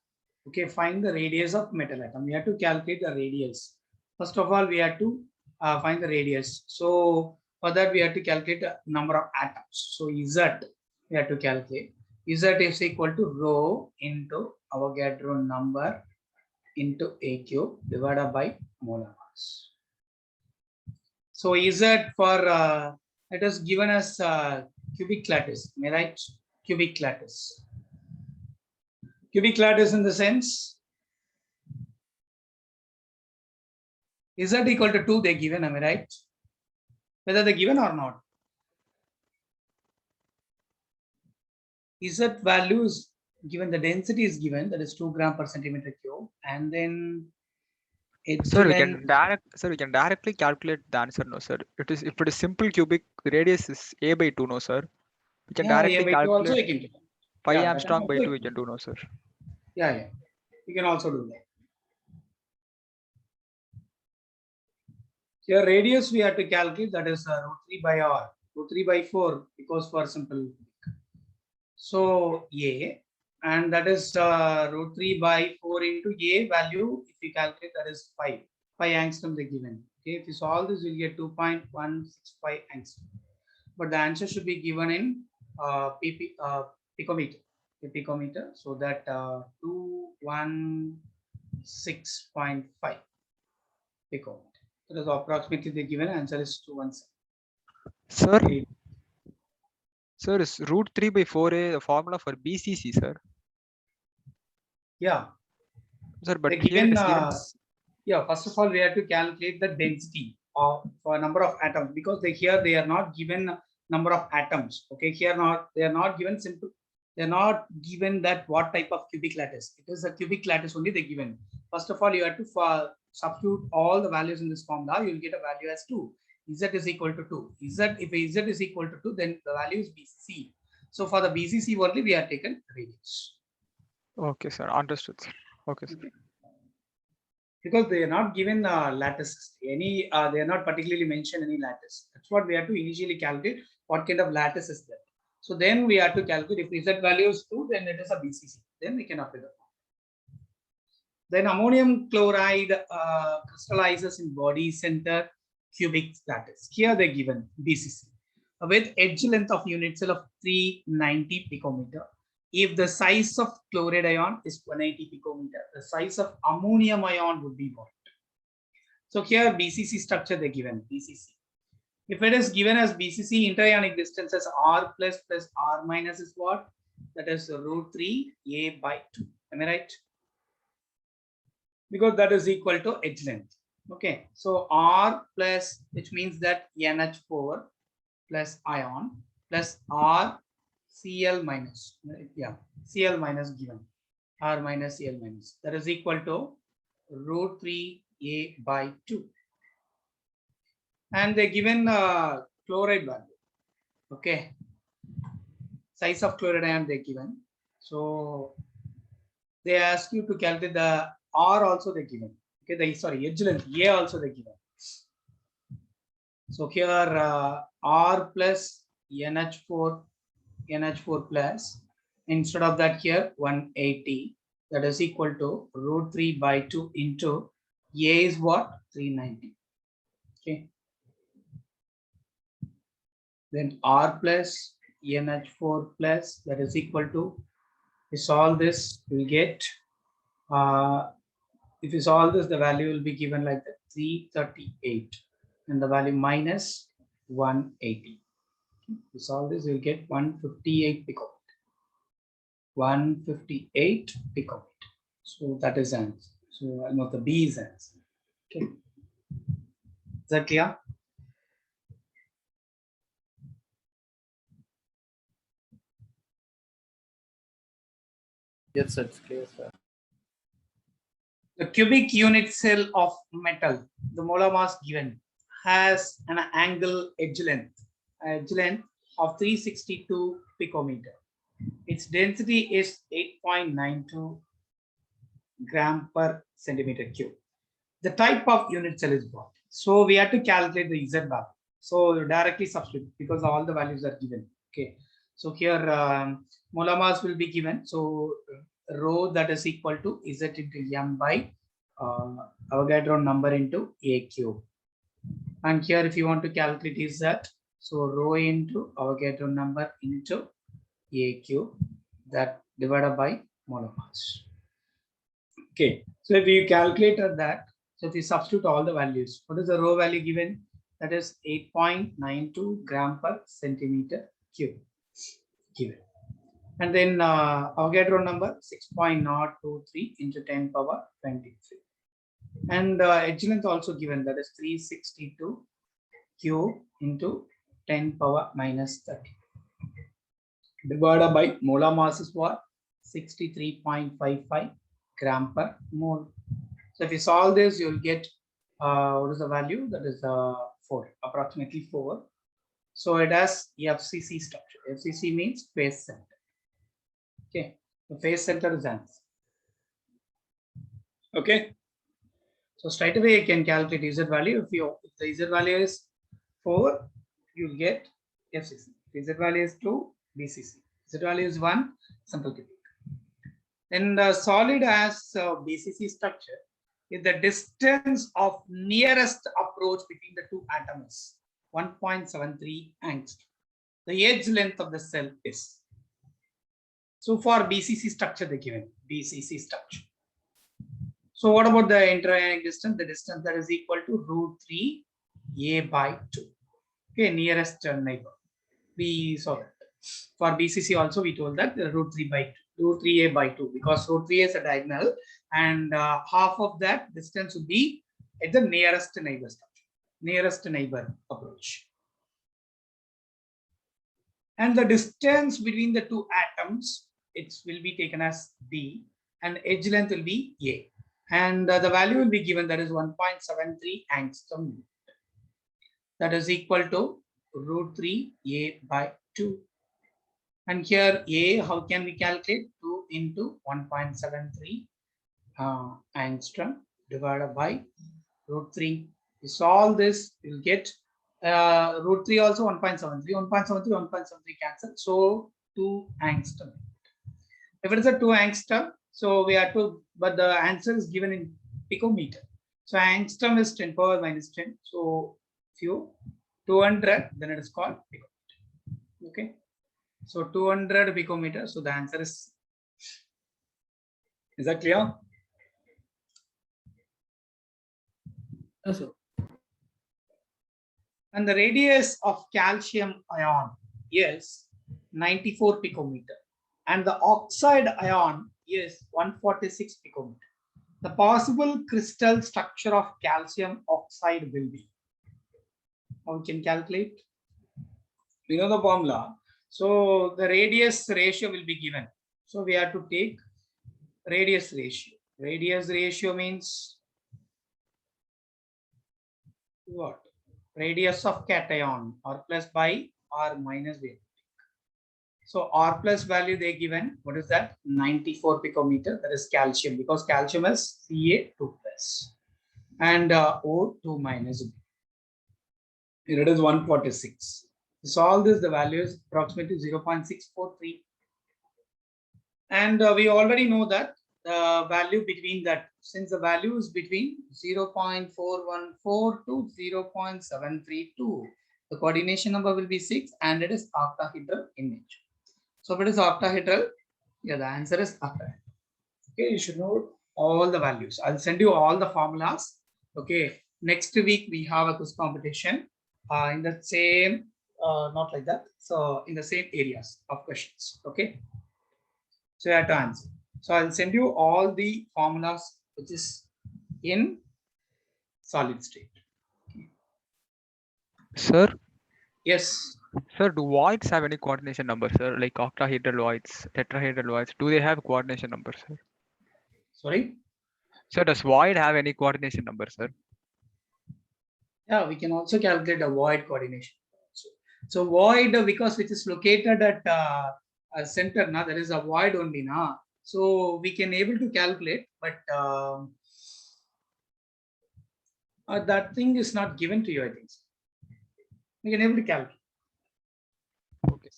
Okay, find the radius of metal atom. We have to calculate the radius. First of all, we have to find the radius. So for that, we have to calculate the number of atoms. So Z we have to calculate. Z is equal to rho into Avogadro number into AQ divided by molar mass. So Z for it is given as cubic lattice. Am I right? Cubic lattice. Cubic lattice in the sense Z equal to 2 they given, am I right? Whether they given or not. Z value is given, the density is given, that is 2 gram per centimeter cube, and then Sir, we Edge can directly calculate the answer, no, sir. If it is simple cubic radius is a by 2, no, sir. We can yeah, directly by 2 also calculate you can do. 5 Yeah, that Armstrong by also 2 we can do, no, sir. yeah. You can also do that. Here radius we have to calculate, that is root 3 by r, root 3 by 4 because for simple. So a, and that is root 3 by 4 into a value. If you calculate, that is 5 angstrom they given. Okay, if you solve this, you'll get 2.165 angstrom. But the answer should be given in picometer. Picometer. So that 216.5 picometer. That is approximately the given answer is 217. Sir, Okay. sir, is root 3 by 4a the formula for BCC, sir? Yeah. Sir, but They here it given, is given. yeah, first of all, we have to calculate the density of for number of atoms, because here they are not given number of atoms. Okay, here they are not given simple. They are not given that what type of cubic lattice. It is a cubic lattice only they given. First of all, you have to substitute all the values in this formula. You will get a value as 2. Z is equal to 2. If Z is equal to 2, then the value is BCC. So for the BCC only, we have taken radius. Okay, sir. Understood, sir. Okay, sir. Okay. Because they are not given lattices, they are not particularly mentioned any lattice. That's what we have to initially calculate, what kind of lattice is that. So then we have to calculate if Z value is 2, then it is a BCC. Then we can apply the formula. Then ammonium chloride crystallizes in body center cubic lattice. Here they given BCC with edge length of unit cell of 390 picometer. If the size of chloride ion is 180 picometer, the size of ammonium ion would be what? So here BCC structure they given BCC. If it is given as BCC, interionic distance as R plus R minus is what? That is root 3 A by 2. Am I right? Because that is equal to edge length. Okay, so R plus, which means that NH4 plus ion plus R Cl minus, yeah, Cl minus given, R minus Cl minus, that is equal to root 3 A by 2. And they given chloride value. Okay, size of chloride ion they given. So they ask you to calculate the R also they given. Okay, edge length A also they given. So here R plus NH4 plus, instead of that here 180, that is equal to root 3 by 2 into A is what? 390. Okay. Then R plus NH4 plus, that is equal to, if you solve this, we'll get, if you solve this, the value will be given like that, 338, and the value minus 180. To solve this, you'll get 158 picometer. 158 picometer. So that is answer. So almost the B is answer. Okay. Is that clear? Yes, sir, it's clear, sir. The cubic unit cell of metal, the molar mass given, has an angle edge length of 362 picometer. Its density is 8.92 gram per centimeter cube. The type of unit cell is what? So we have to calculate the Z value. So directly substitute because all the values are given. Okay. So here molar mass will be given. So rho that is equal to Z into M by Avogadro number into A cube. And here if you want to calculate is that, so rho into Avogadro number into A cube, that divided by molar mass. Okay, so if you calculated that, so if you substitute all the values, what is the rho value given? That is 8.92 gram per centimeter cube given. And then Avogadro number 6.023 into 10 power 23. And edge length also given, that is 362 cube into 10 power minus 30. Divided by molar mass is what? 63.55 gram per mole. So if you solve this, you'll get what is the value? That is 4, approximately 4. So it has FCC structure. FCC means phase center. Okay, the phase center is answer. Okay, so straight away you can calculate Z value. If the Z value is 4, you'll get FCC. If Z value is 2, BCC. Z value is 1, simple cubic. Then the solid has BCC structure. If the distance of nearest approach between the two atoms 1.73 angstrom, the edge length of the cell is. So for BCC structure, they given BCC structure. So what about the interionic distance? The distance that is equal to √3 A by 2. Okay, nearest neighbor. We saw that. For BCC also, we told that √3 by 2, √3 A by 2, because √3 is a diagonal, and half of that distance would be at the nearest neighbor structure, nearest neighbor approach. And the distance between the two atoms, it will be taken as D, and edge length will be A. And the value will be given, that is 1.73 angstrom. That is equal to √3 A by 2. And here A, how can we calculate? 2 into 1.73 angstrom divided by √3. We solve this, you'll get √3 also 1.73, 1.73 cancel. So 2 angstrom. If it is a 2 angstrom, so we have to, but the answer is given in picometer. So angstrom is 10 power minus 10. So if you 200, then it is called picometer. Okay. So 200 picometer. So the answer is that clear? Yes, sir. And the radius of calcium ion is 94 picometer. And the oxide ion is 146 picometer. The possible crystal structure of calcium oxide will be. How we can calculate? We know the formula. So the radius ratio will be given. So we have to take radius ratio. Radius ratio means what? Radius of cation, R plus by R minus V. So R plus value they given, what is that? 94 picometer, that is calcium, because calcium is Ca2 plus and O2 minus B. Here it is 146. So all this, the value is approximately 0.643. And we already know that the value between that, since the value is between 0.414 to 0.732, the coordination number will be 6 and it is octahedral in nature. So if it is octahedral, yeah, the answer is octahedral. Okay, you should know all the values. I'll send you all the formulas. Okay, next week we have a quiz competition in the same, not like that. So in the same areas of questions. Okay, so you have to answer. So I'll send you all the formulas which is in solid state. Sir, Yes. sir, do voids have any coordination numbers, sir? Like octahedral voids, tetrahedral voids, do they have coordination numbers, sir? Sorry. Sir, does void have any coordination number, sir? Yeah, we can also calculate a void coordination. So void, because which is located at a center, now there is a void only now. So we can able to calculate, but that thing is not given to you, I think. We can able to calculate. Okay.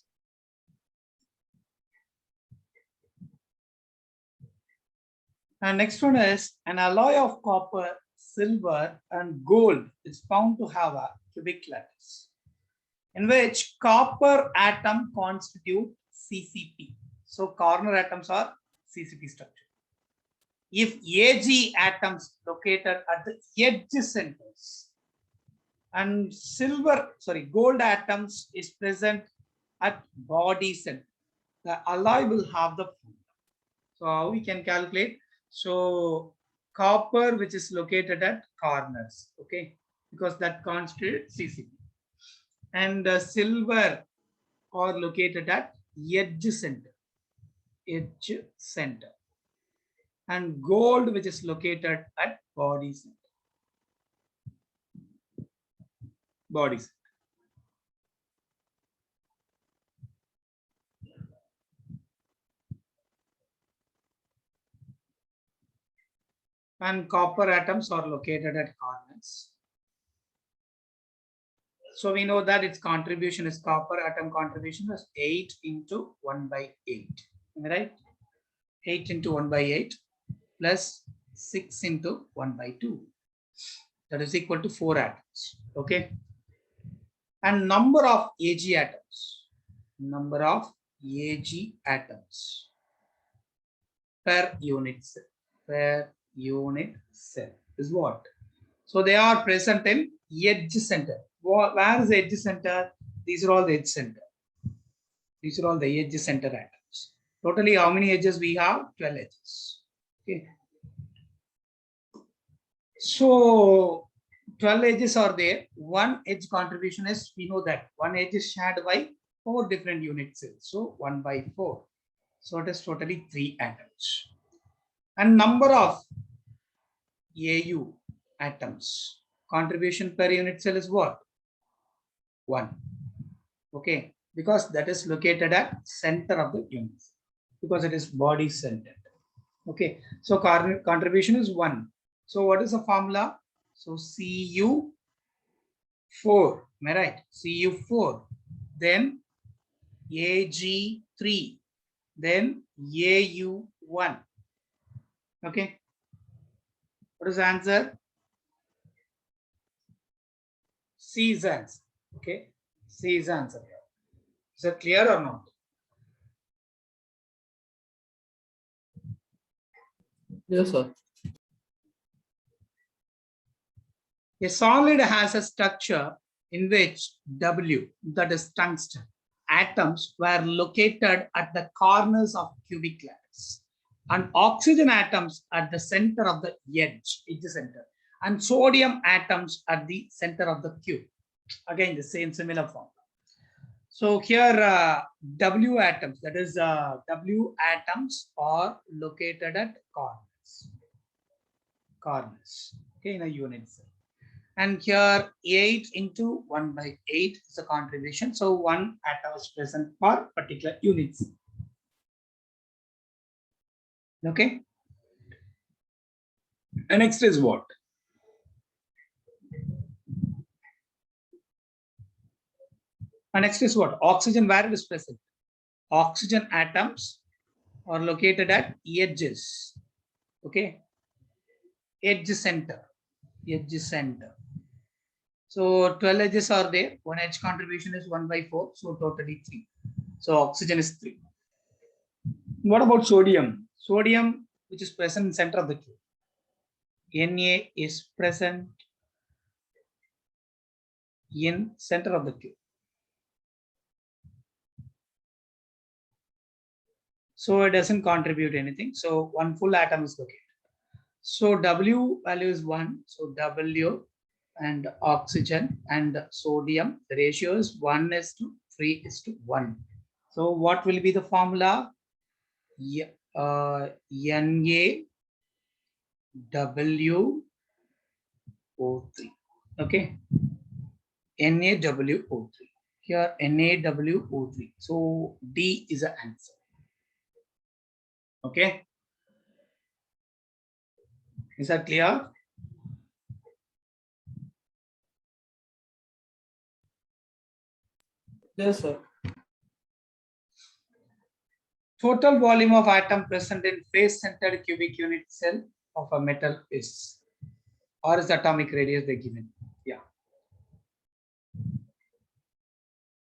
And next one is an alloy of copper, silver, and gold is found to have a cubic lattice, in which copper atom constitute CCP. So corner atoms are CCP structure. If Ag atoms located at the edge centers and gold atoms is present at body center, the alloy will have the formula. So how we can calculate? So copper, which is located at corners, okay, because that constitutes CCP, and silver are located at edge center, and gold, which is located at body center. Body center. And copper atoms are located at corners. So we know that its contribution is copper atom contribution is 8 into 1 by 8. Am I right? 8 into 1 by 8 plus 6 into 1 by 2. That is equal to 4 atoms. Okay. And number of Ag atoms. Number of Ag atoms per unit cell. Per unit cell is what? So they are present in edge center. Where is the edge center? These are all the edge center. These are all the edge center atoms. Totally, how many edges we have? 12 edges. Okay. So 12 edges are there. One edge contribution is, we know that one edge is shared by 4 different unit cells. So 1 by 4. So it is totally 3 atoms. And number of AU atoms contribution per unit cell is what? 1. Okay, because that is located at center of the unit, because it is body centered. Okay, so contribution is 1. So what is the formula? So Cu4, am I right? Cu4, then Ag3, then Au1. Okay, what is the answer? C is the answer. Okay, C is the answer. Is that clear or not? Yes, sir. A solid has a structure in which W, that is tungsten, atoms were located at the corners of cubic lattice, and oxygen atoms at the center of the edge center, and sodium atoms at the center of the cube. Again, the same similar form. So here W atoms, that is W atoms are located at corners. Corners, okay, in a unit cell. And here 8 into 1 by 8 is the contribution. So 1 atom is present for particular units. Okay. And next is what? And next is what? Oxygen, where it is present? Oxygen atoms are located at edges. Okay. Edge center. Edge center. So 12 edges are there. One edge contribution is 1 by 4. So totally 3. So oxygen is 3. What about sodium? Sodium, which is present in center of the cube. Na is present in center of the cube. So it doesn't contribute anything. So one full atom is located. So W value is 1. So W and oxygen and sodium, the ratio is 1:3:1. So what will be the formula? NaWO3. Okay. NaWO3. Here NaWO3. So D is the answer. Okay. Is that clear? Yes, sir. Total volume of atom present in face-centered cubic unit cell of a metal is, or is the atomic radius they given? Yeah.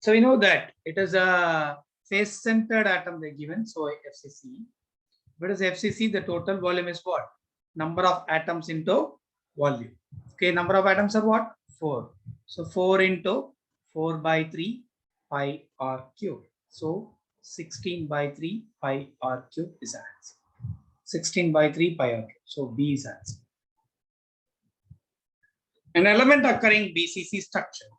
So we know that it is a face-centered atom they given. So FCC. What is FCC? The total volume is what? Number of atoms into volume. Okay, number of atoms are what? 4. So 4 into 4 by 3 pi r cube. So 16 by 3 pi r cube is answer. 16 by 3 pi r cube. So B is answer. An element occurring BCC structure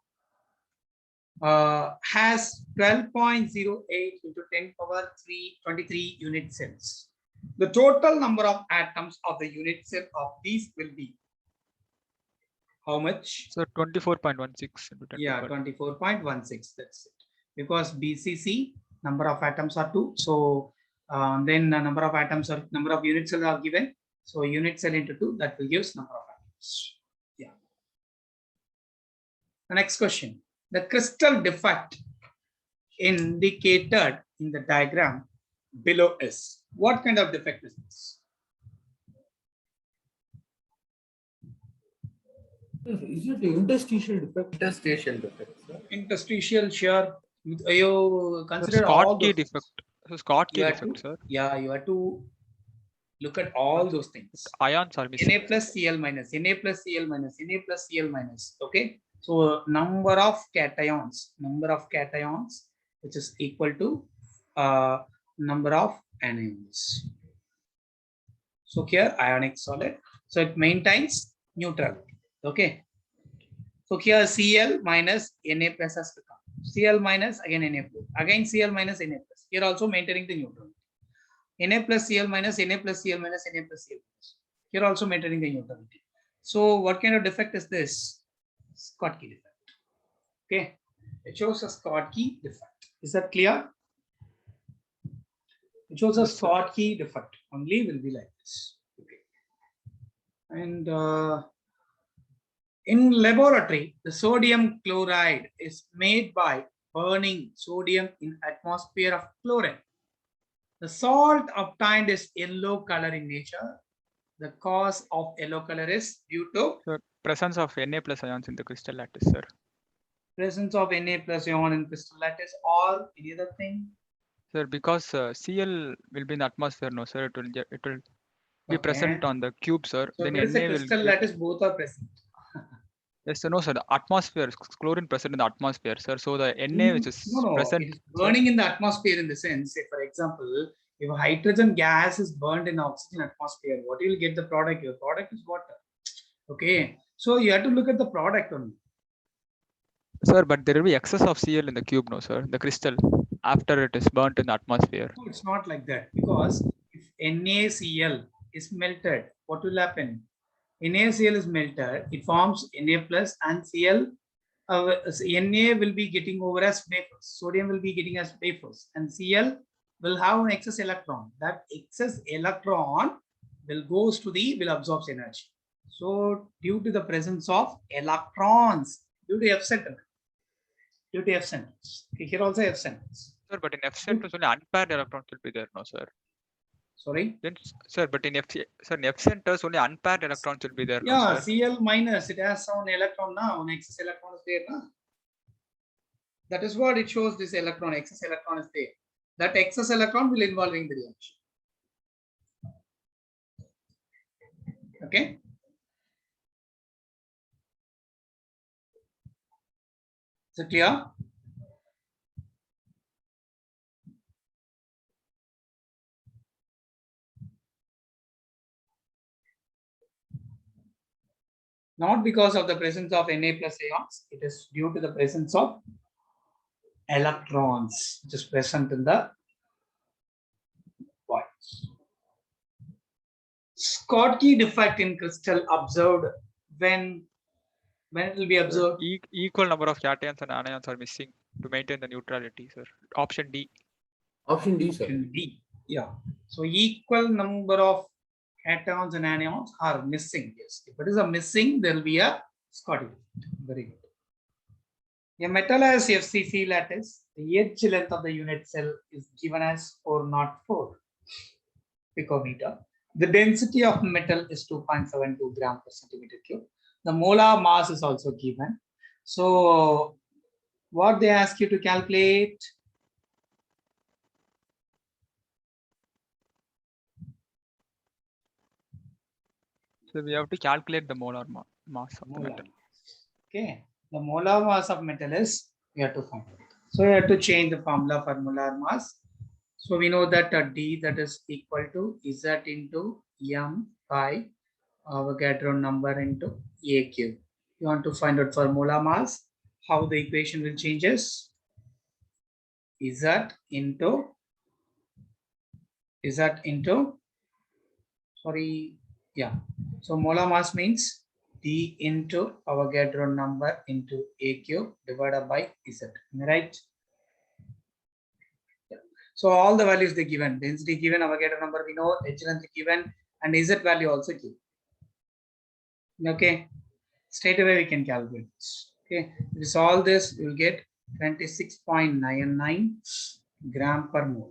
has 12.08 into 10 power 23 unit cells The total number of atoms of the unit cell of these will be how much? So 24.16 into 10 Yeah, to the power. 24.16. That's it. Because BCC number of atoms are 2. So then the number of atoms or number of unit cells are given. So unit cell into 2, that will give number of atoms. Yeah. The next question. The crystal defect indicated in the diagram below is. What kind of defect is this? Is it interstitial defect? Interstitial defect, sir. Interstitial shear. You So consider all Schottky those. defect. So Schottky You have defect, to, sir. yeah, you have to look at all those things. Ions are missing. Na plus Cl minus, Na plus Cl minus, Na plus Cl minus. Okay. So number of cations, which is equal to number of anions. So here ionic solid. So it maintains neutrality. Okay. So here Cl minus Na plus has become. Cl minus again Na plus. Again Cl minus Na plus. Here also maintaining the neutrality. Na plus Cl minus, Na plus Cl minus, Na plus Cl minus. Here also maintaining the neutrality. So what kind of defect is this? Schottky defect. Okay. It shows a Schottky defect. Is that clear? It shows a Yes, sir. Schottky defect. Only will be like this. Okay. And in laboratory, the sodium chloride is made by burning sodium in atmosphere of chlorine. The salt obtained is yellow color in nature. The cause of yellow color is due to So presence of Na plus ions in the crystal lattice, sir. presence of Na plus ion in crystal lattice or any other thing. Sir, because Cl will be in the atmosphere, no, sir. It will be present Okay. on the cube, sir. So Then if it is a Na will crystal get. lattice, both are present. Yes, sir. No, sir. The atmosphere, chlorine present in the atmosphere, sir. So the Na which is No, present. it is sir, burning in the atmosphere in the sense, say for example, if hydrogen gas is burned in oxygen atmosphere, what you will get the product? Your product is water. Okay. So you have to look at the product only. Sir, but there will be excess of Cl in the cube, no, sir. The crystal after it is burnt in the atmosphere. No, it's not like that because if NaCl is melted, what will happen? NaCl is melted, it forms Na plus and Cl. Na will be getting over as vapors. Sodium will be getting as vapors, and Cl will have an excess electron. That excess electron will absorb energy. So due to the presence of electrons, due to F center, okay, here also F centers. Sir, but in F centers only unpaired electrons will be there, no, sir. Sorry. Then, sir, but in F centers only unpaired electrons will be there, no, Yeah, sir. Cl minus, it has one electron now, one excess electron is there now. That is what it shows, this electron, excess electron is there. That excess electron will involving the reaction. Okay. Is it clear? Not because of the presence of Na plus ions, it is due to the presence of electrons which is present in the voids. Schottky defect in crystal observed when it will be observed. Equal number of cations and anions are missing to maintain the neutrality, sir. Option D. Option D, sir. Option D. Yeah. So equal number of cations and anions are missing. Yes. If it is a missing, there will be a Schottky defect. Very good. A metal has FCC lattice. The edge length of the unit cell is given as 404 picometer. The density of metal is 2.72 gram per centimeter cube. The molar mass is also given. So what they ask you to calculate? So we have to calculate the molar mass of the Molar metal. mass. Okay. The molar mass of metal is, we have to find it. So you have to change the formula for molar mass. So we know that D, that is equal to Z into M by Avogadro number into A cube. You want to find out for molar mass, how the equation will changes? Z into sorry, yeah. So molar mass means D into Avogadro number into A cube divided by Z. Am I right? Yeah. So all the values they given, density given, Avogadro number we know, H length given, and Z value also given. Okay, straight away we can calculate this. Okay, if you solve this, you will get 26.99 gram per mole.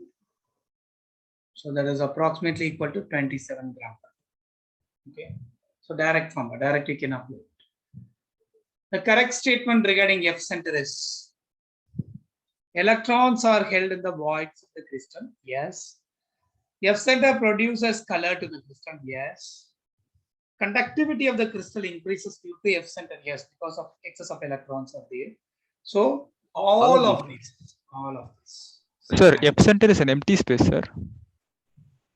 So that is approximately equal to 27 gram per mole. Okay, so direct formula, direct you can upload. The correct statement regarding F center is electrons are held in the voids of the crystal. Yes. F center produces color to the crystal. Yes. Conductivity of the crystal increases due to F center. Yes, because of excess of electrons are there. So all of this. Sir, F center is an empty space, sir.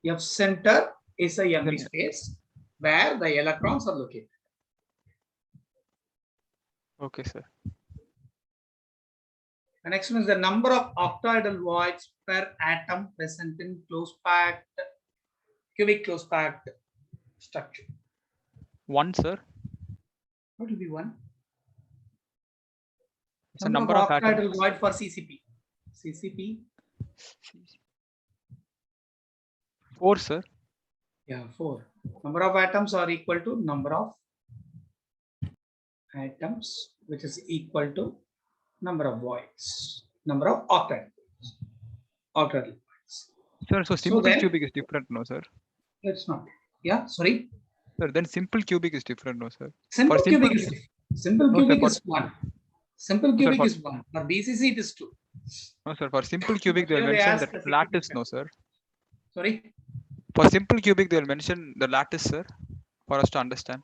F center is a empty space where the electrons are located. Okay, sir. The next one is the number of octoidal voids per atom present in cubic close packed structure. 1, sir. What will be 1? It's a number of octoidal atoms. void for CCP. CCP. 4, sir. Yeah, 4. Number of atoms are equal to number of atoms, which is equal to number of voids. Number of octoidal voids. Sir, so simple then, cubic is different, no, sir? It's not. Yeah, sorry. Sir, then simple cubic is different, no, sir? Simple For cubic is different. Simple No, cubic sir, is 1. Simple cubic for- is 1. For BCC, it is 2. No, sir. For simple cubic, they will Here they mention ask that the lattice, significant. no, sir. Sorry. For simple cubic, they will mention the lattice, sir, for us to understand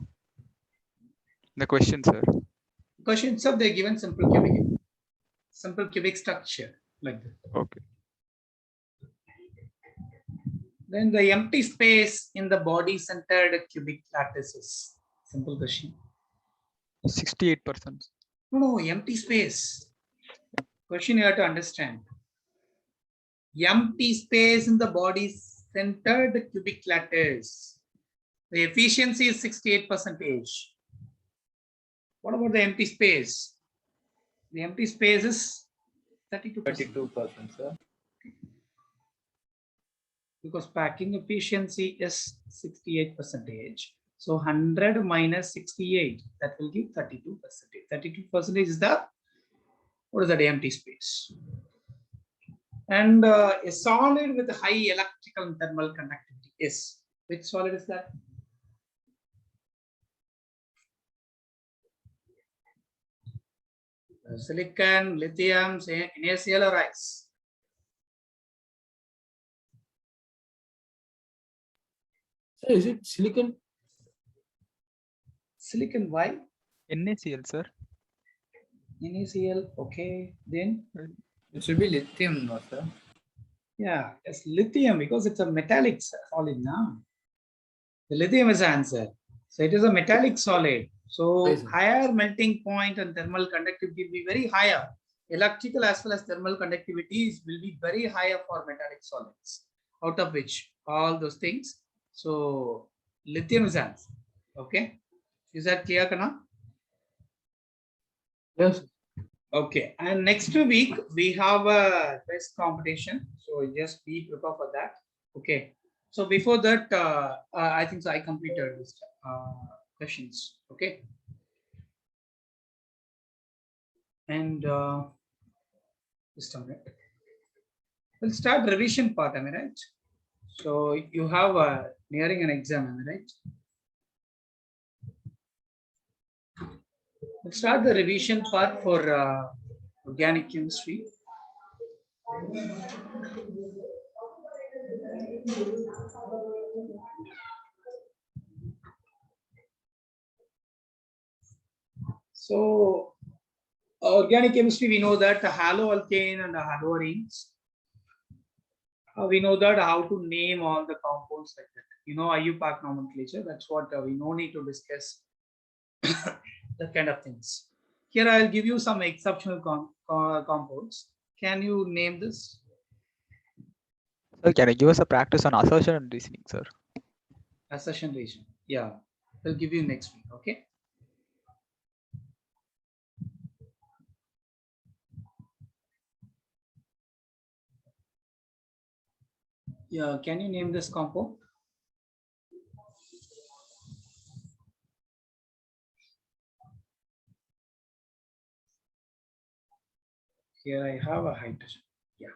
the question, sir. Question itself, they given simple cubic structure like that. Okay. Then the empty space in the body centered cubic lattice is simple question. 68%. No, empty space. Question you have to understand. Empty space in the body centered cubic lattice. The efficiency is 68%. What about the empty space? The empty space is 32%. 32%, sir. Because packing efficiency is 68%. So 100 minus 68, that will give 32%. 32% is the, what is that, empty space? And a solid with high electrical and thermal conductivity is, which solid is that? Silicon, lithium, NaCl or ice? Sir, is it silicon? Silicon, why? NaCl, sir. NaCl, okay. Then, It should be lithium, no, sir. yeah, it's lithium because it's a metallic solid now. The lithium is the answer. So it is a metallic solid. So Yes, sir. higher melting point and thermal conductivity will be very higher. Electrical as well as thermal conductivities will be very higher for metallic solids. Out of which all those things. So lithium is the answer. Okay. Is that clear, Kana? Yes. Okay. And next week we have a test competition. So just be prepared for that. Okay. So before that, I think so I completed this questions. Okay. And just a minute. We'll start revision part. Am I right? So you have nearing an exam. Am I right? We'll start the revision part for organic chemistry. So organic chemistry, we know that haloalkane and haloarenes. We know that how to name all the compounds like that. You know, IUPAC nomenclature. That's what we no need to discuss that kind of things. Here I'll give you some exceptional compounds. Can you name this? Sir, can you give us a practice on assertion and reasoning, sir? Accession region. Yeah, we'll give you next week. Okay. Yeah, can you name this compound? Here I have a hydrogen. Yeah.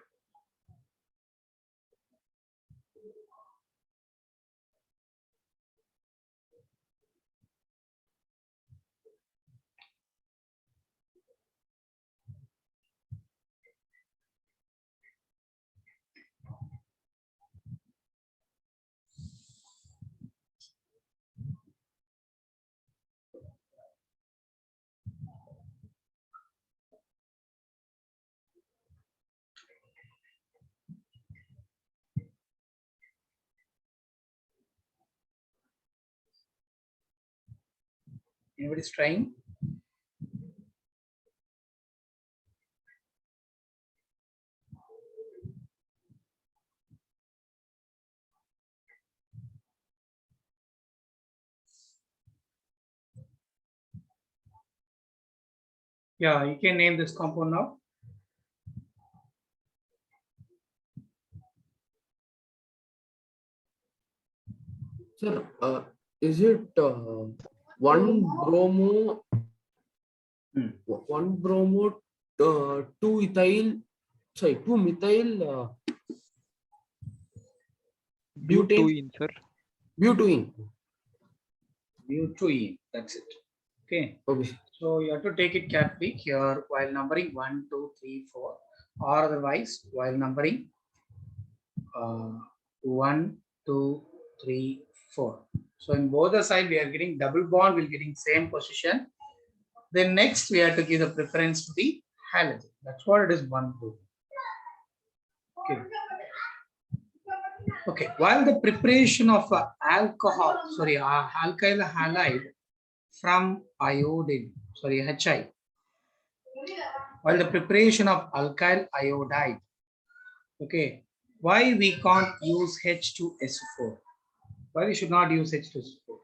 Anybody's trying? Yeah, you can name this compound now. Sir, is it one bromo, one bromo, two ethyl, sorry, two methyl butane, sir. butane. Butene. That's it. Okay. Okay. So you have to take it carefully here while numbering 1, 2, 3, 4, or otherwise while numbering 1, 2, 3, 4. So in both the side we are getting double bond, we're getting same position. Then next we have to give the preference to the halogen. That's what it is 1, 2. Okay. Okay. While the preparation of alcohol, sorry, alkyl halide from iodine, sorry, HI. While the preparation of alkyl iodide, okay, why we can't use H2SO4? Why we should not use H2SO4?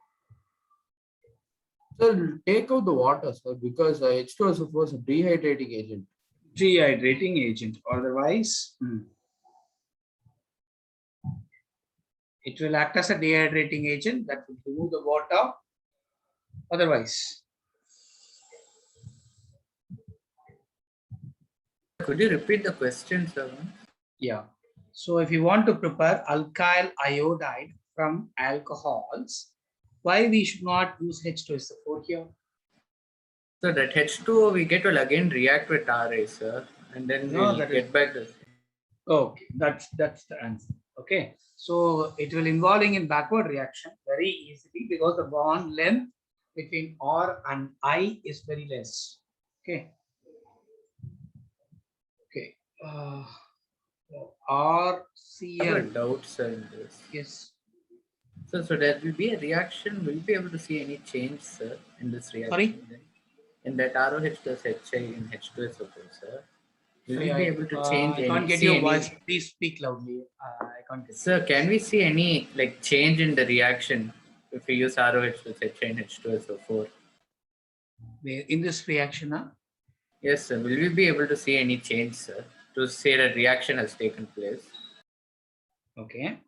Sir, take out the water, sir, because H2SO4 is a dehydrating agent. Dehydrating agent, otherwise, it will act as a dehydrating agent that will remove the water. Otherwise, Could you repeat the question, sir? yeah. So if you want to prepare alkyl iodide from alcohols, why we should not use H2SO4 here? So that H2O we get will again react with Ra, sir, and then No, we'll that get is back the. okay. That's the answer. Okay, so it will involving in backward reaction very easily because the bond length between R and I is very less. Okay. Okay. I have a RCl. doubt, sir, in this. Yes. So there will be a reaction. Will you be able to see any change, sir, in this reaction? Sorry? Then? In that ROH plus HI in H2SO4, sir. Will Sorry, we be able to change I can't get see your any? voice. Please speak loudly. I can't get. Sir, can we see any like change in the reaction if we use ROH plus HI in H2SO4? In this reaction, huh? Yes, sir. Will we be able to see any change, sir, to say that reaction has taken place? Okay.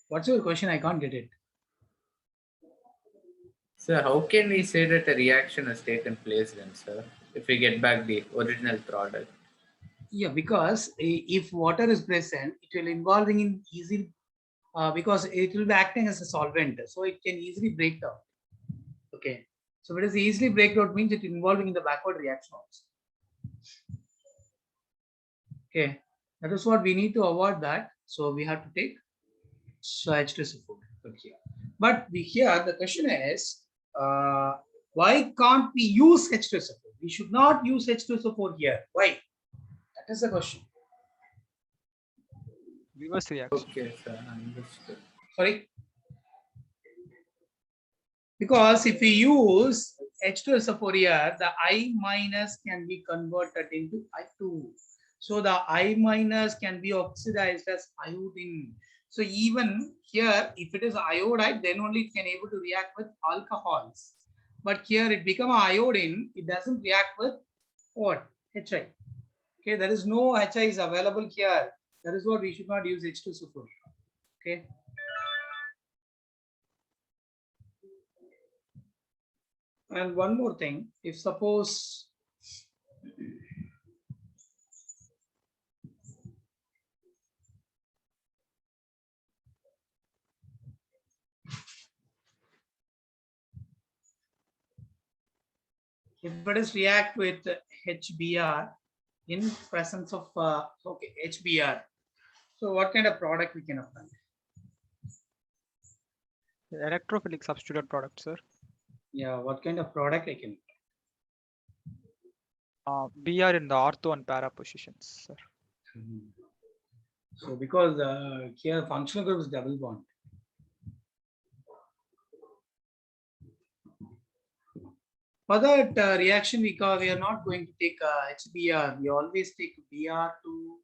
What's your question? I can't get it. Sir, how can we say that a reaction has taken place then, sir, if we get back the original product? Yeah, because if water is present, it will involving in easy because it will be acting as a solvent, so it can easily break down. Okay, so it is easily break down means it involving in the backward reaction also. Okay, that is what we need to avoid that. So we have to take H2SO4. Okay, but here the question is, why can't we use H2SO4? We should not use H2SO4 here. Why? That is the question. Reverse reaction. Okay, sir. Understood. Sorry. Because if we use H2SO4 here, the I minus can be converted into I2. So the I minus can be oxidized as iodine. So even here, if it is iodide, then only it can able to react with alcohols. But here it become iodine, it doesn't react with what? HI. Okay, there is no HI is available here. That is what we should not use H2SO4. Okay. And one more thing, if suppose if it is react with HBr in presence of okay, HBr, so what kind of product we can apply? Electrophilic substituted product, sir. Yeah, what kind of product I can? Br in the ortho and para positions, sir. So because here functional group is double bond. For that reaction, we are not going to take HBr. We always take Br2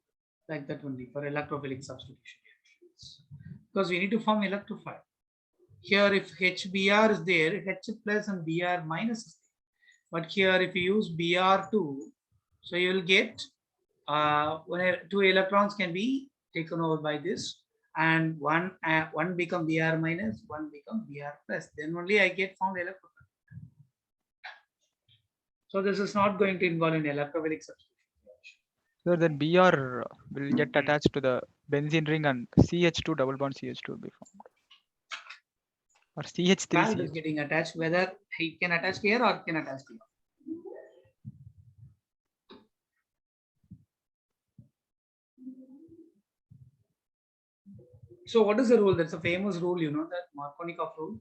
like that only for electrophilic substitution reactions. Because we need to form electrophile. Here, if HBr is there, H plus and Br minus is there. But here, if you use Br2, so you will get two electrons can be taken over by this, and one become Br minus, one become Br plus. Then only I get found electrophile. So this is not going to involve in electrophilic substitution. So then Br will get attached to the benzene ring and CH2 double bond CH2 will be formed. Or CH3 Valve is CH. getting attached, whether he can attach here or can attach here. So what is the rule? That's a famous rule, you know, that Markovnikov rule.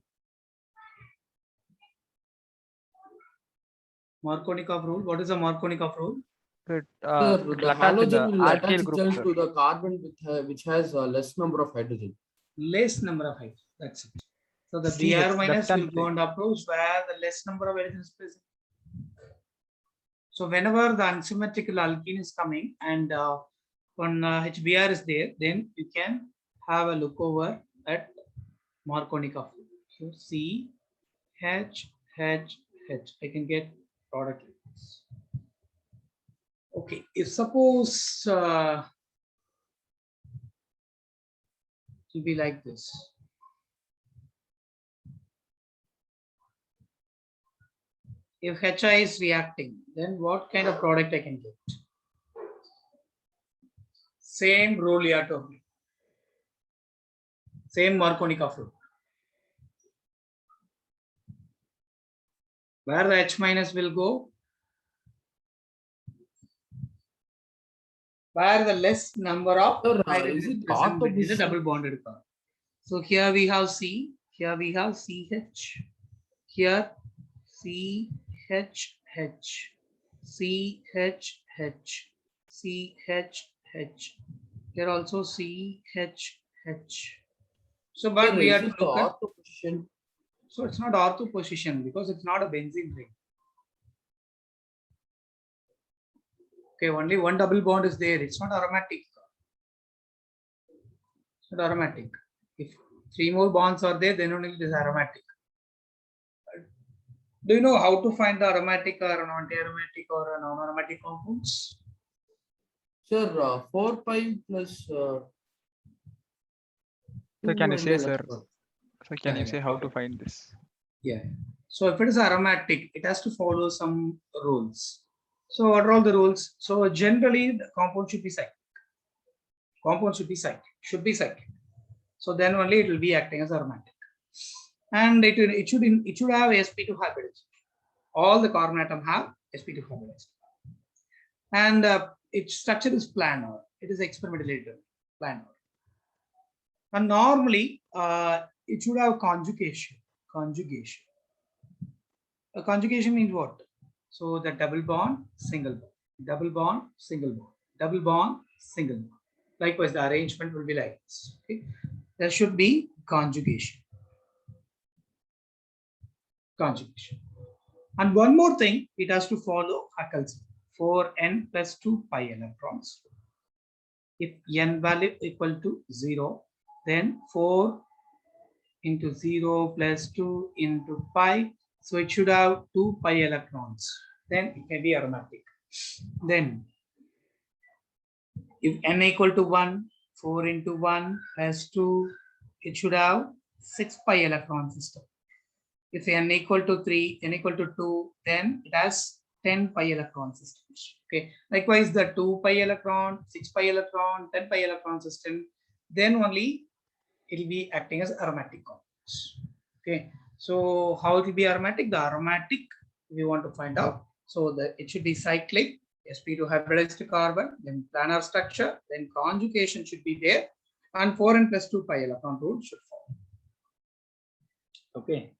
Markovnikov rule. What is the Markovnikov rule? It, Sir, it will the attach in the halogen will attach alkyl group, itself sir. to the carbon which has a less number of hydrogen. Less number of hydrogen. That's it. So the CH, Br minus will left-hand go and approach where the less number of hydrogen is present. So whenever the unsymmetrical alkene is coming and when HBr is there, then you can have a look over at Markovnikov. So C, H, H, H. I can get product like this. Okay, if suppose it will be like this. If HI is reacting, then what kind of product I can get? Same rule you have to apply. Same Markovnikov rule. Where the H minus will go? Where the less number of Sir, hydrogen is it is present ortho is a position? double bonded carbon. So here we have C, here we have CH, here CHH, CHH, CHH, here also CHH. So, but Sir, we is have it to the look at, ortho position? so it's not ortho position because it's not a benzene ring. Okay, only one double bond is there. It's not aromatic. It's not aromatic. If three more bonds are there, then only it is aromatic. Do you know how to find the aromatic or anti-aromatic or non-aromatic compounds? Sir, 4 pi plus. So can you say, sir? So can Yeah, you say yeah, how okay. to find this? Yeah. So if it is aromatic, it has to follow some rules. So what are all the rules? So generally the compound should be cyclic. Compound should be cyclic. So then only it will be acting as aromatic. And it should have sp2 hybridization. All the carbon atom have sp2 hybridization. And its structure is planar. It is experimentally planar. And normally it should have conjugation. A conjugation means what? So the double bond, single bond, double bond, single bond, double bond, single bond. Likewise, the arrangement will be like this. Okay, there should be conjugation. And one more thing, it has to follow Huckel's 4n plus 2 pi electrons. If n value equal to 0, then 4 into 0 plus 2 into pi. So it should have 2 pi electrons. Then it may be aromatic. Then if n equal to 1, 4 into 1 plus 2, it should have 6 pi electron system. If n equal to 3, n equal to 2, then it has 10 pi electron systems. Okay. Likewise, the 2 pi electron, 6 pi electron, 10 pi electron system, then only it will be acting as aromatic compounds. Okay. So how it will be aromatic? The aromatic we want to find out. So it should be cyclic, sp2 hybridized carbon, then planar structure, then conjugation should be there, and 4n plus 2 pi electron rule should form. Okay.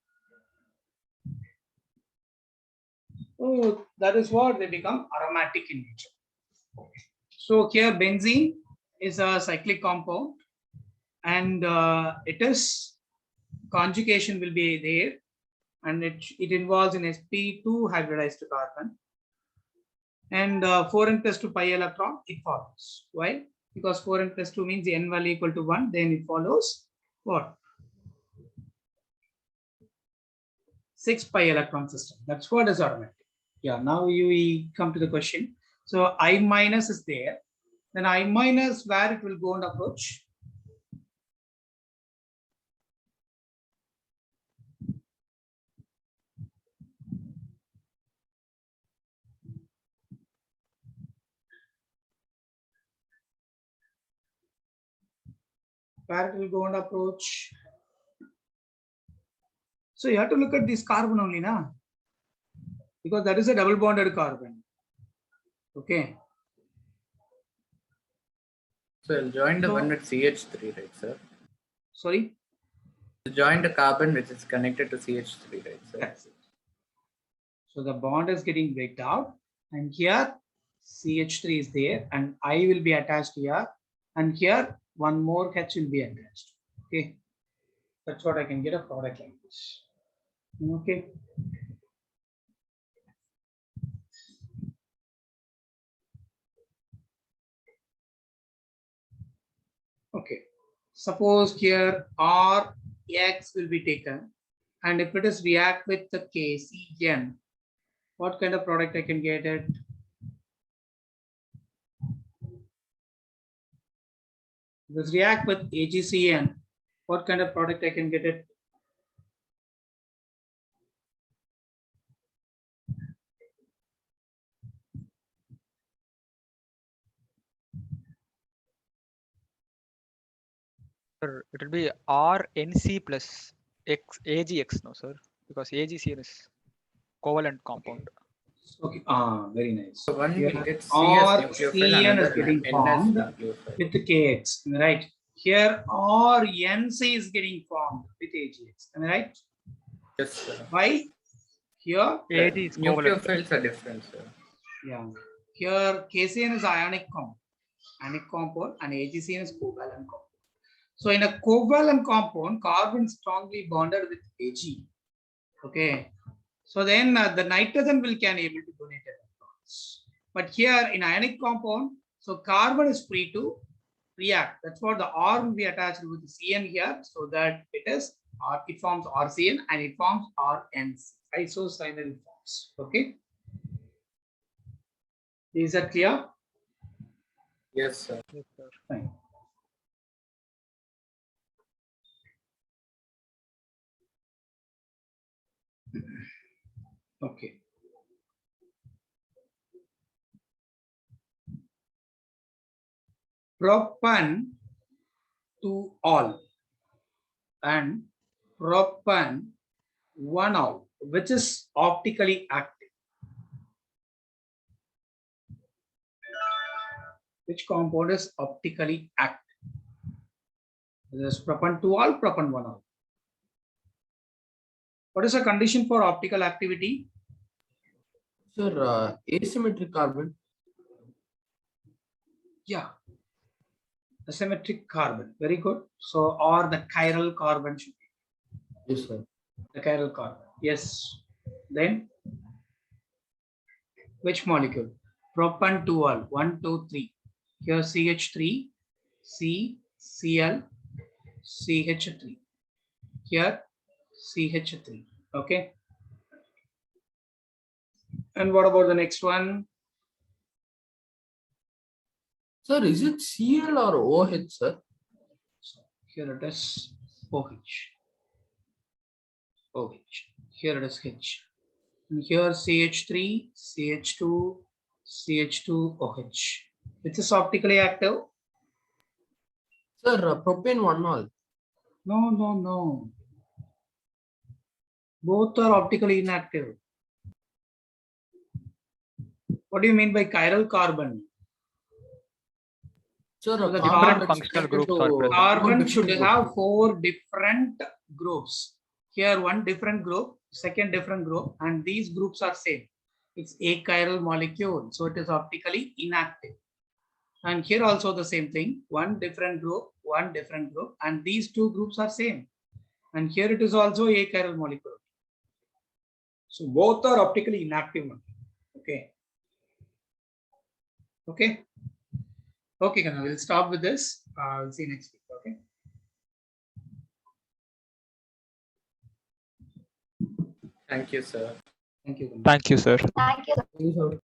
So that is what they become aromatic in nature. So here benzene is a cyclic compound, and it is conjugation will be there, and it involves in sp2 hybridized carbon, and 4n plus 2 pi electron it follows. Why? Because 4n plus 2 means the n value equal to 1, then it follows what? 6 pi electron system. That's what is aromatic. Yeah, now we come to the question. So I minus is there, then I minus where it will go and approach. Where it will go and approach. So you have to look at this carbon only, na? Because that is a double bonded carbon. Okay. So I'll join the one with CH3, right, sir? Sorry? Join the carbon which is connected to CH3, right, sir? That's it. So the bond is getting breaked out, and here CH3 is there, and I will be attached here, and here one more H will be attached. Okay. That's what I can get a product like this. Okay. Okay. Suppose here Rx will be taken, and if it is react with the KCN, what kind of product I can get it? This react with AgCN, what kind of product I can get it? Sir, it will be RNC plus X AgX, no sir, because AgCN is covalent compound. Okay. Very nice. So one Here will get R CS nucleophile, CN is another getting NS formed nucleophile. with the KX, am I right? Here RNC is getting formed with AgX, am I right? Yes, sir. Why? Here, Ag is covalent. Nucleophiles are different, sir. yeah. Here KCN is ionic compound, and AgCN is covalent compound. So in a covalent compound, carbon strongly bonded with Ag. Okay. So then the nitrogen can able to donate electrons. But here in ionic compound, so carbon is free to react. That's what the R will be attached with the CN here, so that it forms RCN and it forms RNC, isocyanide forms. Okay. Is that clear? Yes, sir. Yes, sir. Fine. Okay. Propan to all and propan 1-all, which is optically active. Which compound is optically active? This is propan 2-all, propan 1-all. What is the condition for optical activity? Sir, asymmetric carbon. Yeah. Asymmetric carbon. Very good. So, or the chiral carbon should be. Yes, sir. The chiral carbon. Yes. Then, which molecule? Propan 2-all. 1, 2, 3. Here CH3, C, Cl. CH3. Here, CH3. Okay. And what about the next one? Sir, is it Cl or OH, sir? So here it is OH. OH. Here it is H. And here CH3, CH2, CH2, OH. Which is optically active? Sir, propane 1-ol. No, no, no. Both are optically inactive. What do you mean by chiral carbon? Sir, So the different carbon functional is groups into are present. Carbon different should groups. have 4 different groups. Here one different group, second different group, and these groups are same. It's achiral molecule, so it is optically inactive. And here also the same thing, one different group, and these two groups are same. And here it is also achiral molecule. So both are optically inactive. Okay. Okay. Okay, Kana, we'll stop with this. We'll see you next week. Okay. Thank you, sir. Thank you. Kana. Thank you, sir. Thank you. Thank you, sir.